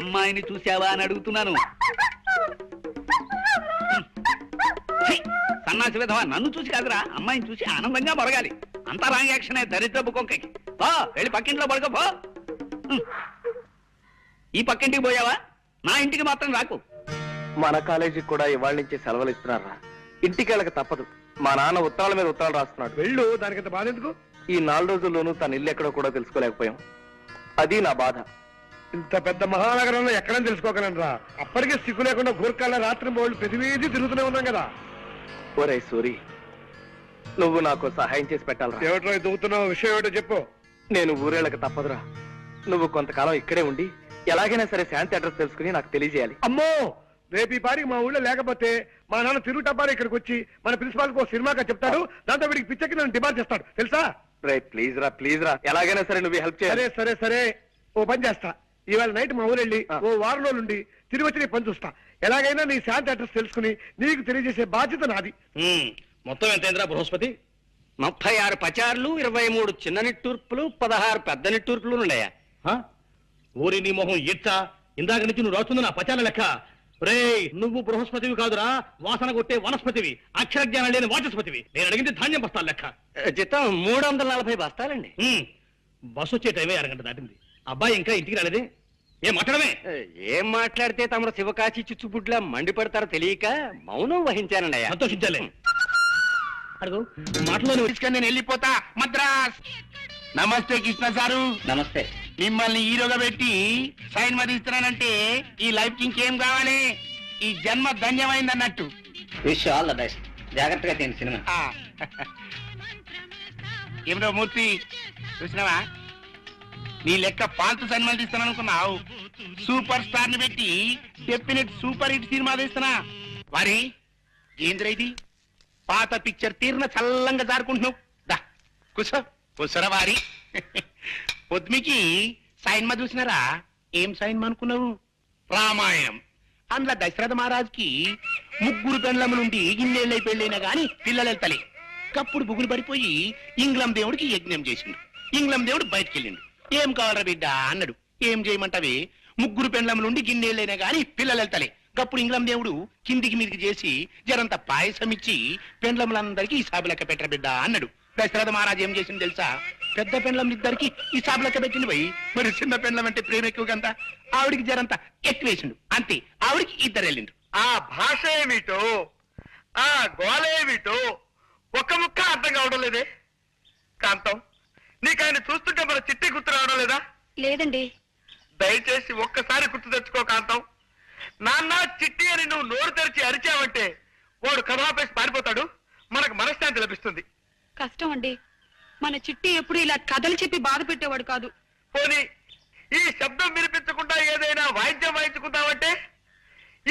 అమ్మాయిని చూసావా అని అడుగుతున్నాను. సన్నాసి విధవా, నన్ను చూసి కాదురా, అమ్మాయిని చూసి ఆనందంగా మొరగాలి. అంతా రాంగ్ యాక్షనే, దరిద్రపు కొంకకి. పో, వెళ్ళి పక్కింట్లో పడుకోపో. ఈ పక్కింటికి పోయావా? నా ఇంటికి మాత్రం రాకు. మన కాలేజీకి కూడా ఇవాళ నుంచి సెలవులు ఇస్తున్నారా? ఇంటికి వెళ్ళక తప్పదు. మా నాన్న ఉత్తరాల మీద ఉత్తరాలు రాస్తున్నాడు. వెళ్ళు, దానికంత బాధ ఎందుకు? ఈ 4 రోజుల్లోనూ తన ఇల్లు ఎక్కడో కూడా తెలుసుకోలేకపోయాం. అది నా బాధ. ఇంత పెద్ద మహానగరంలో ఎక్కడని తెలుసుకోగలనరా? అప్పటికే సిగ్గు లేకుండా గూర్ఖాల రాత్రి బోళ్ళు ప్రతివేది తిరుగుతూనే ఉన్నాం కదా. ఒరే సూరి, నువ్వు నాకు సహాయం చేసి పెట్టాలరా. ఏమిటో దిగుతున్నావు, విషయం ఏమిటో చెప్పు. నేను ఊరేళ్ళకి తప్పదురా. నువ్వు కొంతకాలం ఇక్కడే ఉండి ఎలాగైనా సరే శాంతి అడ్రస్ తెలుసుకుని నాకు తెలియజేయాలి. అమ్మో, రేపు ఈ పారికి మా ఊళ్ళో లేకపోతే మా నాన్న తిరుగుటబ్బారి ఇక్కడికి వచ్చి మన ప్రిన్సిపాల్ కు సినిమాగా చెప్తాడు. దాంతో వీడికి పిచ్చెక్కి నన్ను డిమాండ్ చేస్తాడు, తెలుసా? రే ప్లీజ్ రా, ఎలాగైనా సరే నువ్వు హెల్ప్ చేయాలి. సరే, ఓ పని చేస్తా. ఇవాళ నైట్ మా ఊరు వెళ్ళి ఓ వారంలో నుండి తిరిగి వచ్చి నీ పని చూస్తా. ఎలాగైనా నీ శాంతి అడ్రస్ తెలుసుకుని నీకు తెలియజేసే బాధ్యత నాది. మొత్తం ఎంతైందిరా బృహస్పతి? 36 పచార్లు, 23 చిన్న నిట్టూర్పులు, 16 పెద్ద నిట్టూర్పులు ఉన్నాయా? ఊరి నీ మొహం ఇచ్చా, ఇందాక నుంచి నువ్వు రాస్తుంది నా పచాల లెక్క. రే, నువ్వు బృహస్పతివి కాదురా, వాసన కొట్టే వనస్పతివి, అక్షర జ్ఞానం లేని వాచస్పతివి. నేను అడిగింది ధాన్యం బస్తాల లెక్క. జీతం 340 బస్తాలండి. బస్సు వచ్చే టైమే 1 గంట దాటింది. అబ్బాయి ఇంకా ఇంటికి రాలేదే? ఏం మాట్లాడమే? ఏం మాట్లాడితే తమరు శివకాశి చిచ్చుబుడ్లా మండిపడతారో తెలియక మౌనం వహించానండి. సంతోషించాలి. అడుగు మాటలోనే నేను వెళ్ళిపోతా. మద్రాస్. నమస్తే కృష్ణ సారు. నమస్తే. మిమ్మల్ని హీరోగా పెట్టి సైన్ మీద ఇస్తున్నానంటే ఈ లైఫ్ కి ఇంకేం కావాలి? ఈ జన్మ ధన్యమైంది అన్నట్టు. Wish all the best. జాగ్రత్తగా తిని సినిమా. ఏమిటో మూర్తి, చూసినావా? నీ లెక్క పాల్తు సినిమాలు తీస్తాను అనుకున్నావు. సూపర్ స్టార్ ని పెట్టి డెఫినెట్ సూపర్ హిట్ సినిమా తీస్తున్నా. వారి ఏంద్ర ఇది? పాత పిక్చర్ తీరిన చల్లంగా జారుకుంటున్నావు. దా కూసో కూసరా వారి. పొద్దుమికి సైన్మా చూసినారా? ఏం సైన్మా అనుకున్నావు? రామాయణం. అందులో దశరథ మహారాజుకి 3 పెండ్లములుండి ఇన్నేళ్ళై పెళ్ళైనా గాని పిల్లలు వెళ్తలే. కప్పుడు బుగులు పడిపోయి ఇంగ్లం దేవుడికి యజ్ఞం చేసిండు. ఇంగ్లం దేవుడు బయటికి వెళ్ళిండు. ఏం కావాలరా బిడ్డ అన్నాడు. ఏం చేయమంటావే? 3 పెండ్లములుండి గిన్నేళ్ళైనా గాని పిల్లలు వెళ్తలే. కప్పుడు ఇంగ్లం దేవుడు కిందికి మీదికి చేసి జరంత పాయసం ఇచ్చి పెండ్లములందరికీ ఈ సాబు లెక్క పెట్టరా బిడ్డ అన్నాడు. దశరథ మహారాజు ఏం చేసింది తెలుసా? పెద్ద పెండ్లములిద్దరికి ఈ సాబు లెక్క పెట్టింది పోయి, మరి చిన్న పెండ్లం అంటే ప్రేమ ఎక్కువ కదా, ఆవిడికి జరంత ఎక్కువేసిండు. అంతే, ఆవిడికి 2 వెళ్ళిండు. ఆ భాష ఏమిటో, ఆ గోళ ఏమిటో ఒక్క ముక్క అర్థం కావడం లేదే. కాంతం, నీకు ఆయన చూస్తుంటే మన చిట్టి గుర్తు రావడం లేదా? లేదండి. దయచేసి ఒక్కసారి గుర్తు తెచ్చుకో కాంతం. నాన్న చిట్టి అని నువ్వు నోరు తెరిచి అరిచావంటే వాడు కథాపేసి పారిపోతాడు, మనకు మనశ్శాంతి లభిస్తుంది. కష్టం అండి. మన చిట్టి ఎప్పుడు ఇలా కథలు చెప్పి బాధ పెట్టేవాడు కాదు. పోనీ ఈ శబ్దం వినిపించకుండా ఏదైనా వాయిద్యం వాయించుకుంటావంటే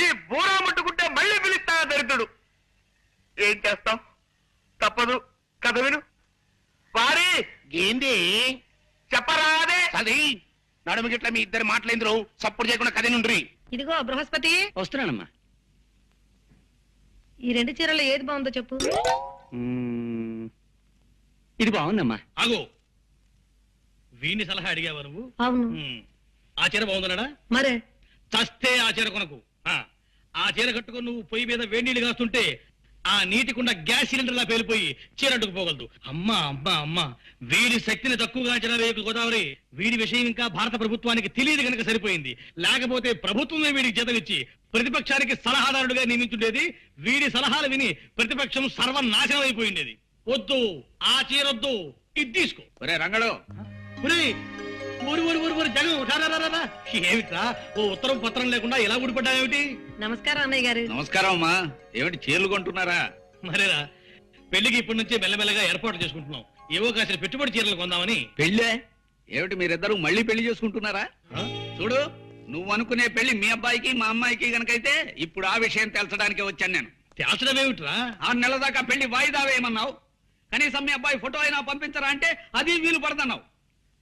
ఈ బూరా ముట్టుకుంటే మళ్ళీ పిలుస్తా దరిద్రుడు. ఏం చేస్తాం, తప్పదు. కథ విను. వారి ఏంది చెప్పరాదే. అది నడుము గిట్ల మీ ఇద్దరు మాటలేందరు సప్పుడు చేయకుండా కథ నుండ్రి. ఇదిగో బృహస్పతి, వస్తున్నానమ్మా. ఈ 2 చీరలు ఏది బాగుందో చెప్పు. ఇది బాగుందమ్మా. ఆగో, వీడిని సలహా అడిగావా నువ్వు? అవును. ఆ చీర బాగుందన్నాడా? మరే చస్తే ఆ చీర కొనకు. ఆ చీర కట్టుకుని నువ్వు పొయ్యి మీద వేడి నీళ్లు కాస్తుంటే ఆ నీటికుండా గ్యాస్ సిలిండర్ లా పేలిపోయి చీర అడ్డుకుపోగలదు. అమ్మా అమ్మా అమ్మా, వీడి శక్తిని తక్కువగా అంచనా వేయకు గోదావరి. వీడి విషయం ఇంకా భారత ప్రభుత్వానికి తెలియదు కనుక సరిపోయింది. లేకపోతే ప్రభుత్వమే వీడికి జీతమిచ్చి ప్రతిపక్షానికి సలహాదారుడిగా నియమించుండేది. వీడి సలహాలు విని ప్రతిపక్షం సర్వనాశనం అయిపోయిండేది. వద్దు, ఆ చీరొద్దు, ఇది తీసుకో. ఒరే రంగడు, జగం రా. ఏమిట్రా, ఓ ఉత్తరం పత్రం లేకుండా ఎలా ఊడిపడ్డావేమిటి? నమస్కారం అన్నయ్య గారు. నమస్కారం అమ్మా. ఏమిటి చీరలు కొంటున్నారా? మరేరా, పెళ్లికి ఇప్పటి నుంచే మెల్లమెల్లగా ఏర్పాటు చేసుకుంటున్నాం. ఏవో కాసిన పెట్టుబడి చీరలు కొందామని. పెళ్ళే ఏమిటి, మీరిద్దరు మళ్ళీ పెళ్లి చేసుకుంటున్నారా? చూడు, నువ్వు అనుకునే పెళ్లి మీ అబ్బాయికి మా అమ్మాయికి గనకైతే ఇప్పుడు ఆ విషయం తేల్చడానికి వచ్చాను నేను. తేల్చడం ఏమిట్రా? 6 నెలల దాకా పెళ్లి వాయిదా వేయమన్నావు. కనీసం మీ అబ్బాయి ఫోటో అయినా పంపించరా అంటే అది వీలు పడదన్నావు.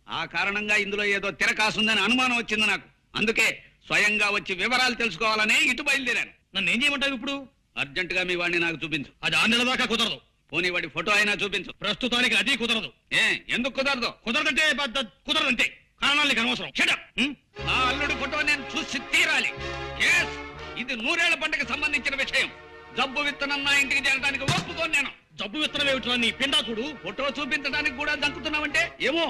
ఆ కారణంగా ఇందులో ఏదో తిరకాసుందని అనుమానం వచ్చింది నాకు. అందుకే స్వయంగా వచ్చి వివరాలు తెలుసుకోవాలనే ఇటు బయలుదేరాను. నన్ను ఏం చేయమంటావు ఇప్పుడు? అర్జెంటుగా మీ వాడిని నాకు చూపించు. అది 6 నెలల దాకా కుదరదు. పోనీ వాడి ఫోటో అయినా చూపించు. ప్రస్తుతానికి అది కుదరదు. ఎందుకు కుదరదు? కుదరదంటే కుదరదంటే కారణాలు నీకు అనవసరం. Shut up. నా అల్లుడి ఫోటో నేను చూసి తీరాలి. ఇది 100 ఏళ్ల పంటకు సంబంధించిన విషయం. జబ్బు విత్తనం నా ఇంటికి చేరడానికి ఒప్పుకోను నేను. జబ్బు విత్తనం ఏమిట్రా నీ పిండాకుడు? ఫోటో చూపించడానికి కూడా దక్కుతున్నావంటే ఏమో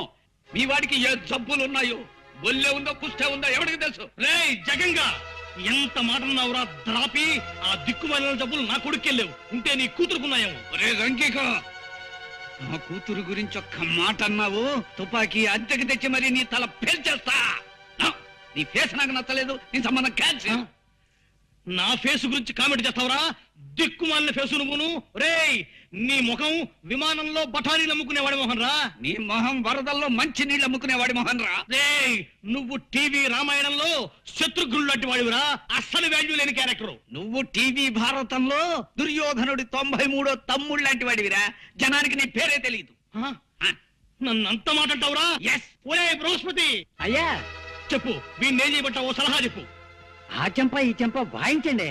మీ వాడికి ఏ జబ్బులు ఉన్నాయో, బొల్లే ఉందో కుష్ఠే ఉందో ఎవరికి తెలుసు. రేయ్ జగంగా, ఎంత మాట అన్నావురా ద్రాపి? ఆ దిక్కుమాలిన జబ్బులు నా కొడుకెళ్ళేవు. ఉంటే నీ కూతురుకున్నాయేమో. ఒరే రంకిక, నా కూతురు గురించి ఒక్క మాట అన్నావు, తుపాకీ అద్దెకి తెచ్చి మరి నీ తల పేల్చేస్తా. నీ ఫేస్ నాకు నచ్చలేదు, నీ సంబంధం క్యాన్సిల్. నా ఫేస్ గురించి కామెంట్ చేస్తావురా? దిక్కుమాలిన ఫేసు నువ్వును. రేయ్, నీ ముఖం విమానంలో బఠానీలు అమ్ముకునేవాడి మొహన్ రా. నీ మొహం వరదల్లో మంచి నీళ్ళు అమ్ముకునేవాడి మొహన్ రా. రేయ్, నువ్వు టీవీ రామాయణంలో శత్రుఘ్నుడు లాంటి వాడివిరా. అస్సలు వాల్యూ లేని క్యారెక్టర్. నువ్వు టీవీ భారతంలో దుర్యోధనుడి 93వ తమ్ముడు లాంటి వాడివిరా. జనానికి నీ పేరే తెలియదు. నన్ను అంత మాట అంటావురా? ఒరే బృహస్పతి, అయ్యా, చెప్పు, వీణ్ణేం చేయబట్టావో సలహా చెప్పు. ఆ చెంప ఈ చెంప వాయించండి.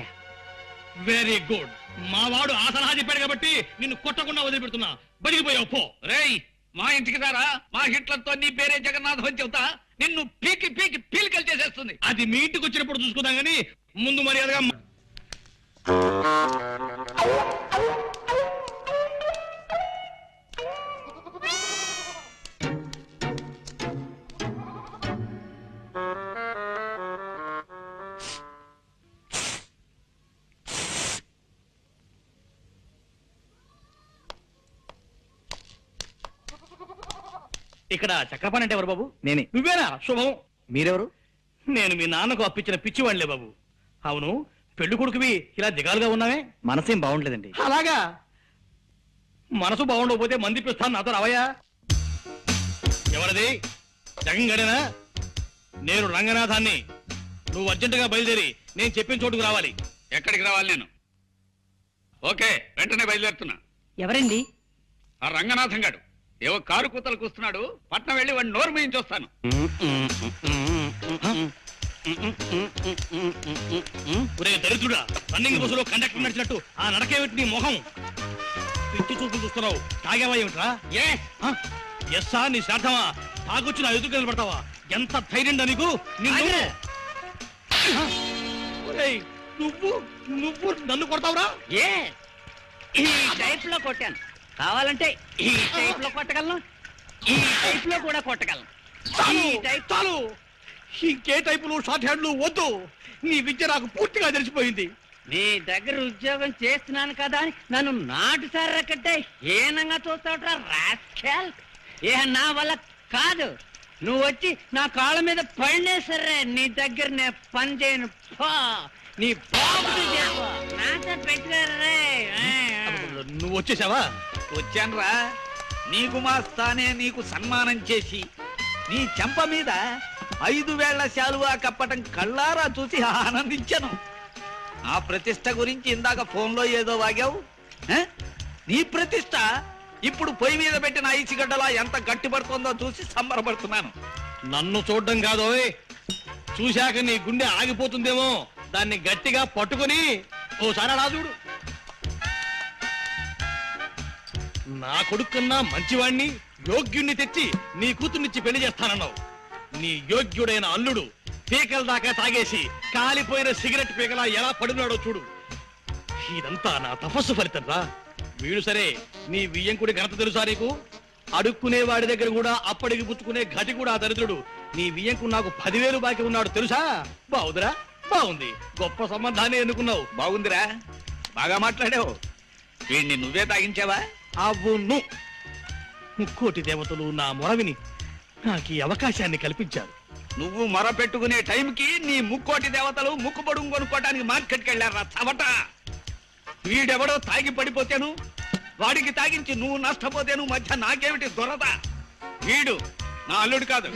Very good. మా వాడు ఆ సలహా చెప్పాడు కాబట్టి నిన్ను కొట్టకుండా వదిలిపెడుతున్నా. బతికిపోయావు పో. రేయ్, మా ఇంటికి రారా. మా హిట్లర్తో నీ పేరే జగన్నాథం అని చెబుతా. నిన్ను పీకి పీకి పీలికలు చేసేస్తుంది. అది మీ ఇంటికి వచ్చినప్పుడు చూసుకుందాం గానీ ముందు మర్యాదగా ఇక్కడ చక్రపాణి అంటే ఎవరు బాబు? నేనే. నువ్వేనా? శుభం. మీరెవరు? నేను మీ నాన్నకు అప్పించిన పిచ్చివాళ్లే బాబు. అవును, పెళ్లి కొడుకువి ఇలా దిగాలుగా ఉన్నావే? మనసేం బాగుండలేదండి. అలాగా? మనసు బాగుండకపోతే మంది పిస్తాను, నాతో రావయ్యా. ఎవరది? జగన్ గడేనా? నేను రంగనాథాన్ని. నువ్వు అర్జెంటుగా బయలుదేరి నేను చెప్పిన చోటుకు రావాలి. ఎక్కడికి రావాలి నేను? ఓకే, వెంటనే బయలుదేరుతున్నా. ఎవరండి? ఆ రంగనాథం గాడు ఏవో కారు కూతలు కూస్తున్నాడు. పట్నం వెళ్ళి వాడిని నోరు మేయించి వస్తాను. ఒరే దరిద్రుడా, రన్నింగ్ బస్సులో కండక్టర్ నడిచినట్టు ఆ నడకేమిటి నీ మొహం? పిచ్చి చూపులు చూస్తున్నావు. తాగేవా ఏమిట్రా? ఎస్సా నీ శ్రాద్ధమా? తాగొచ్చి నా ఎదురు నిలబడతావా? ఎంత ధైర్యం నీకు? నిన్ను ఒరేయ్, నువ్వు నువ్వు నన్ను కొడతావురా? ఏ ఈ టైప్ లో కొట్టాను. కావాలంటే ఈ టైప్ లో కొట్టగలను, ఈ టైప్ లో కూడా కొట్టగలను. చాలు, ఈ టైప్ చాలు. ఇంకే టైపులు షార్ట్ హ్యాండ్లు వద్దు. నీ విద్య నాకు పూర్తిగా తెలిసిపోయింది. నీ దగ్గర ఉద్యోగం చేస్తున్నాను కదా అని నన్ను నాటు సర్రకట్టే హీనంగా చూస్తావుట్రా రాస్కెల్. ఏ నా వల్ల కాదు. నువ్వు వచ్చి నా కాళ్ళ మీద పడినే సరే నీ దగ్గర నేను పని చేయను. పో, నీ బాబుతో చెప్పు. నాతో పెట్టుకోర్రే. నువ్వు వచ్చేసావా? వచ్చానురా. నీకు మా స్థానే నీకు సన్మానం చేసి నీ చెంప మీద 5 వేళ్ల శాలువా కప్పటం కళ్ళారా చూసి ఆనందించాను. ఆ ప్రతిష్ట గురించి ఇందాక ఫోన్లో ఏదో వాగావు. నీ ప్రతిష్ట ఇప్పుడు పొయ్యి మీద పెట్టిన ఐసిగడ్డలా ఎంత గట్టిపడుతుందో చూసి సంబరపడుతున్నాను. నన్ను చూడడం కాదోయ్, చూశాక నీ గుండె ఆగిపోతుందేమో. దాన్ని గట్టిగా పట్టుకుని ఓసారి అలా చూడు. నా కొడుకున్నా మంచివాణ్ణి, యోగ్యుణ్ణి తెచ్చి నీ కూతుర్నిచ్చి పెళ్లి చేస్తానన్నావు. నీ యోగ్యుడైన అల్లుడు పీకల దాకా తాగేసి కాలిపోయిన సిగరెట్ పీకలా ఎలా పడినాడో చూడు. ఇదంతా నా తపస్సు ఫలితం రా. వీడు సరే, నీ వియ్యంకుడి ఘనత తెలుసా నీకు? అడుక్కునే వాడి దగ్గర కూడా అప్పటికి పుచ్చుకునే గటి కూడా ఆ దరిద్రుడు. నీ వియ్యంకుడు నాకు 10,000 బాకీ ఉన్నాడు తెలుసా? బాగుందిరా, బాగుంది. గొప్ప సంబంధాన్ని ఎన్నుకున్నావు. బాగుందిరా, బాగా మాట్లాడావు. వీడిని నువ్వే తాగించావా? అవును, ముక్కోటి దేవతలు నా మొరవిని నాకు ఈ అవకాశాన్ని కల్పించారు. నువ్వు మొర పెట్టుకునే టైంకి నీ ముక్కోటి దేవతలు ముక్కు పొడుగు కొనుక్కోటానికి మార్కెట్కి వెళ్ళారా చవట. వీడెవడో తాగి పడిపోతేను, వాడికి తాగించి నువ్వు నష్టపోతేను మధ్య నాకేమిటి దొరద? వీడు నా అల్లుడు కాదు.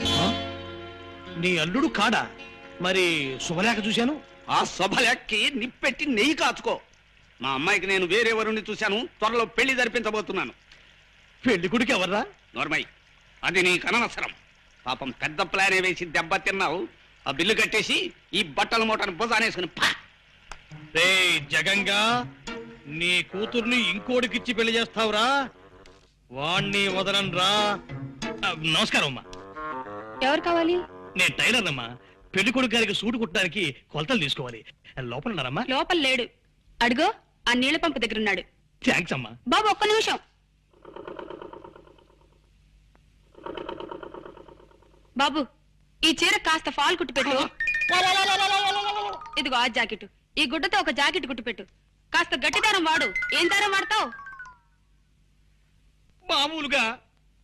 నీ అల్లుడు కాడా? మరి శుభలేఖ చూశాను. ఆ శుభలేఖకి నిప్పెట్టి నెయ్యి కాచుకో. మా అమ్మాయికి నేను వేరే వరుణ్ణి చూశాను. త్వరలో పెళ్లి జరిపించబోతున్నాను. పెళ్లి కొడుకు ఎవర్రా? నోర్మై, అది నీ కనవసరం. పాపం పెద్ద ప్లానే వేసి దెబ్బ తిన్నావు. ఆ బిల్లు కట్టేసి ఈ బట్టల మూటను భుజానేసుకుని పా. రే జగంగా, నీ కూతుర్ని ఇంకోటికిచ్చి పెళ్లి చేస్తావురా? వాణ్ణి వదలనరా. నమస్కారం అమ్మా. ఎవరు కావాలి? నేను టైలర్ అమ్మా. పెళ్లి కొడుకు గారికి సూటు కుట్టడానికి కొలతలు తీసుకోవాలి. లోపల ఉన్నారమ్మా? లోపల లేడు. అడుగో, ఆ నీళ్ల పంపు దగ్గర ఉన్నాడు. థ్యాంక్స్ అమ్మా. బాబు ఒక్క నిమిషం. బాబు, ఈ చీర కాస్త ఫాల్ కుట్టి పెట్టు. ఇదిగో ఆ జాకెట్. ఈ గుడ్డతో ఒక జాకెట్ కుట్టి పెట్టు. కాస్త గట్టి దారం వాడు. ఏం దారం వాడతావు? మామూలుగా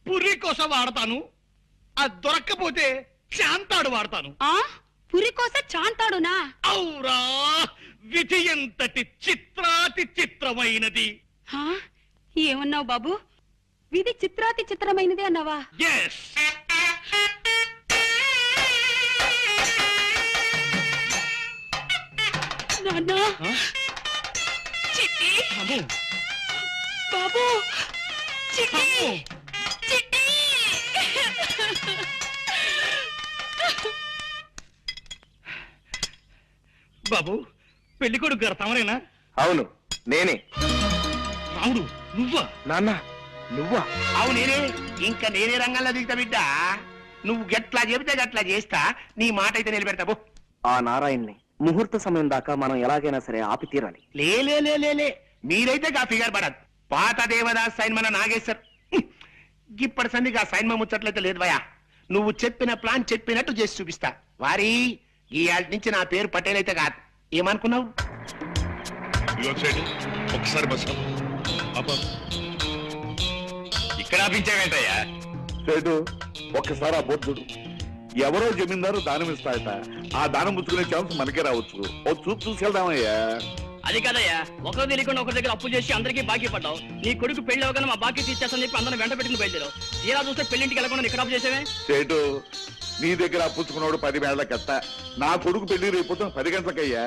పుర్రి కోసం వాడతాను. అది దొరక్కపోతే శాంతాడు వాడతాను. ఆ పురి కోస చాంతాడునా? ఔరా, విధి ఎంతటి చిత్రాతి చిత్రమైనది. హా? ఏమన్నావు బాబు? విధి చిత్రాతి చిత్రమైనది అన్నావా? ఎస్. నాన్న, చిట్టి, బాబు, చిట్టి, చిట్టి. బాబు, పెళ్లి కొడుకు గారు తమరేనా? అవును, నేనే. రాముడు, నువ్వా? నాన్న నువ్వా? అవు నేనే. ఇంకా నేనే రంగంలో దిగుతా బిడ్డ. నువ్వు గట్లా చెబితే గట్లా చేస్తా. నీ మాట అయితే నిలబెడతా పో. ఆ నారాయణ్ని ముహూర్త సమయం దాకా మనం ఎలాగైనా సరే ఆపి తీరాలి. లే మీరైతే గా ఫిగర్ పడదు. పాత దేవదాస్ సైన్ మన నాగేశ్వర్ ఇప్పటి సంది గా సైన్ ముచ్చట్లయితే లేదు భయా. నువ్వు చెప్పిన ప్లాన్ చెప్పినట్టు చేసి చూపిస్తా. వారి ఈ ఆళ్ళ నుంచి నా పేరు పటేల్ అయితే కాదు. ఏమనుకున్నావు? ఒకసారి బస్సు ఇక్కడ ఆపించావేంటయ్యా? చెడు ఒక్కసారి ఆ బోర్డు చూడు. ఎవరో జమీందారు దానం ఇస్తాయట. ఆ దానం పుచ్చుకునే ఛాన్స్ మనకే రావచ్చు. ఓ చూసి చూసేద్దామయ్యా. అది కదయ్యా, ఒకరు తెలియకుండా ఒకరి దగ్గర అప్పు చేసి అందరికీ బాకీ పడ్డావు. నీ కొడుకు పెళ్లి అవగానే మా బాకీ తీర్చేస్తాను చెప్పి అందరిని వెంట పెట్టుకుని బయలుదేరావు. తీరా చూస్తే పెళ్లింటికి వెళ్ళకుండా ఇక్కడ అప్పు చేసేవే. సేటు, నీ దగ్గర పుచ్చుకున్నాడు 10 వేళ్లకట్ట. నా కొడుకు పెళ్లి రేపు 10 గంటలకయ్యా.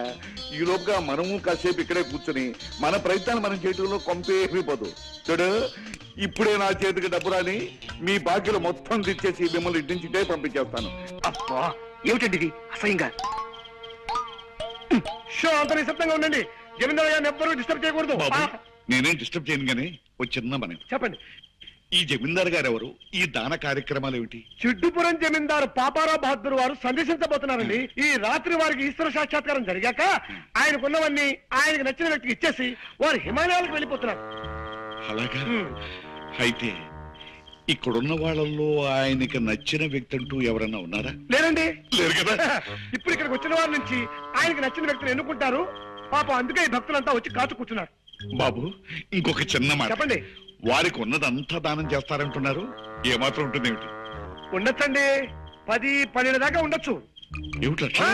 ఈ లోపుగా మనము కాసేపు ఇక్కడే కూర్చుని మన ప్రయత్నాలు మనం చేయటంలో కొంపేపోదు. చూడు, ఇప్పుడే నా చేతికి డబ్బు రాని మీ బాకీలు మొత్తం తెచ్చేసి మిమ్మల్ని ఇంటి నుంచి పంపించేస్తాను. అబ్బా ఏమిటండి ఇది అసహ్యంగా. షో అంత నిశ్శబ్దంగా ఉండండి. జమీందారు గారిని ఎవ్వరూ డిస్టర్బ్ చేయకూడదు. నేనేం డిస్టర్బ్ చేయను గానీ ఓ చిన్న మనం. చెప్పండి. ఈ జమీందారు గారు ఎవరు? ఈ దాన కార్యక్రమాలు ఏమిటి? చిడ్డుపురం జమీందారు పాపారావు బహదూర్ వారు సందేశించబోతున్నారండి. ఈ రాత్రి వారికి ఈశ్వర సాక్షాత్కారం జరిగాక ఆయనకున్నవన్నీ ఆయనకు నచ్చిన వ్యక్తికి ఇచ్చేసి వారు హిమాలయాలకు వెళ్ళిపోతున్నారు. అలాగా? అయితే ఇక్కడున్న వాళ్ళల్లో ఆయనకి నచ్చిన వ్యక్తి అంటూ ఎవరన్నా ఉన్నారా? లేరండి. లేరు కదా. ఇప్పుడు ఇక్కడికి వచ్చిన వారి నుంచి ఆయనకు నచ్చిన వ్యక్తిని ఎన్నుకుంటారు. పాపం అందుకే ఈ భక్తులంతా వచ్చి కాచు కూర్చున్నారు. బాబు, ఇంకొక చిన్న మాట. చెప్పండి. వారికి ఉన్నదంతా దానం చేస్తారంటున్నారు. ఏమాత్రం ఉంటుంది ఏమిటి? ఉండొచ్చండి, 10-12 దాకా ఉండొచ్చు. ఏమిటా?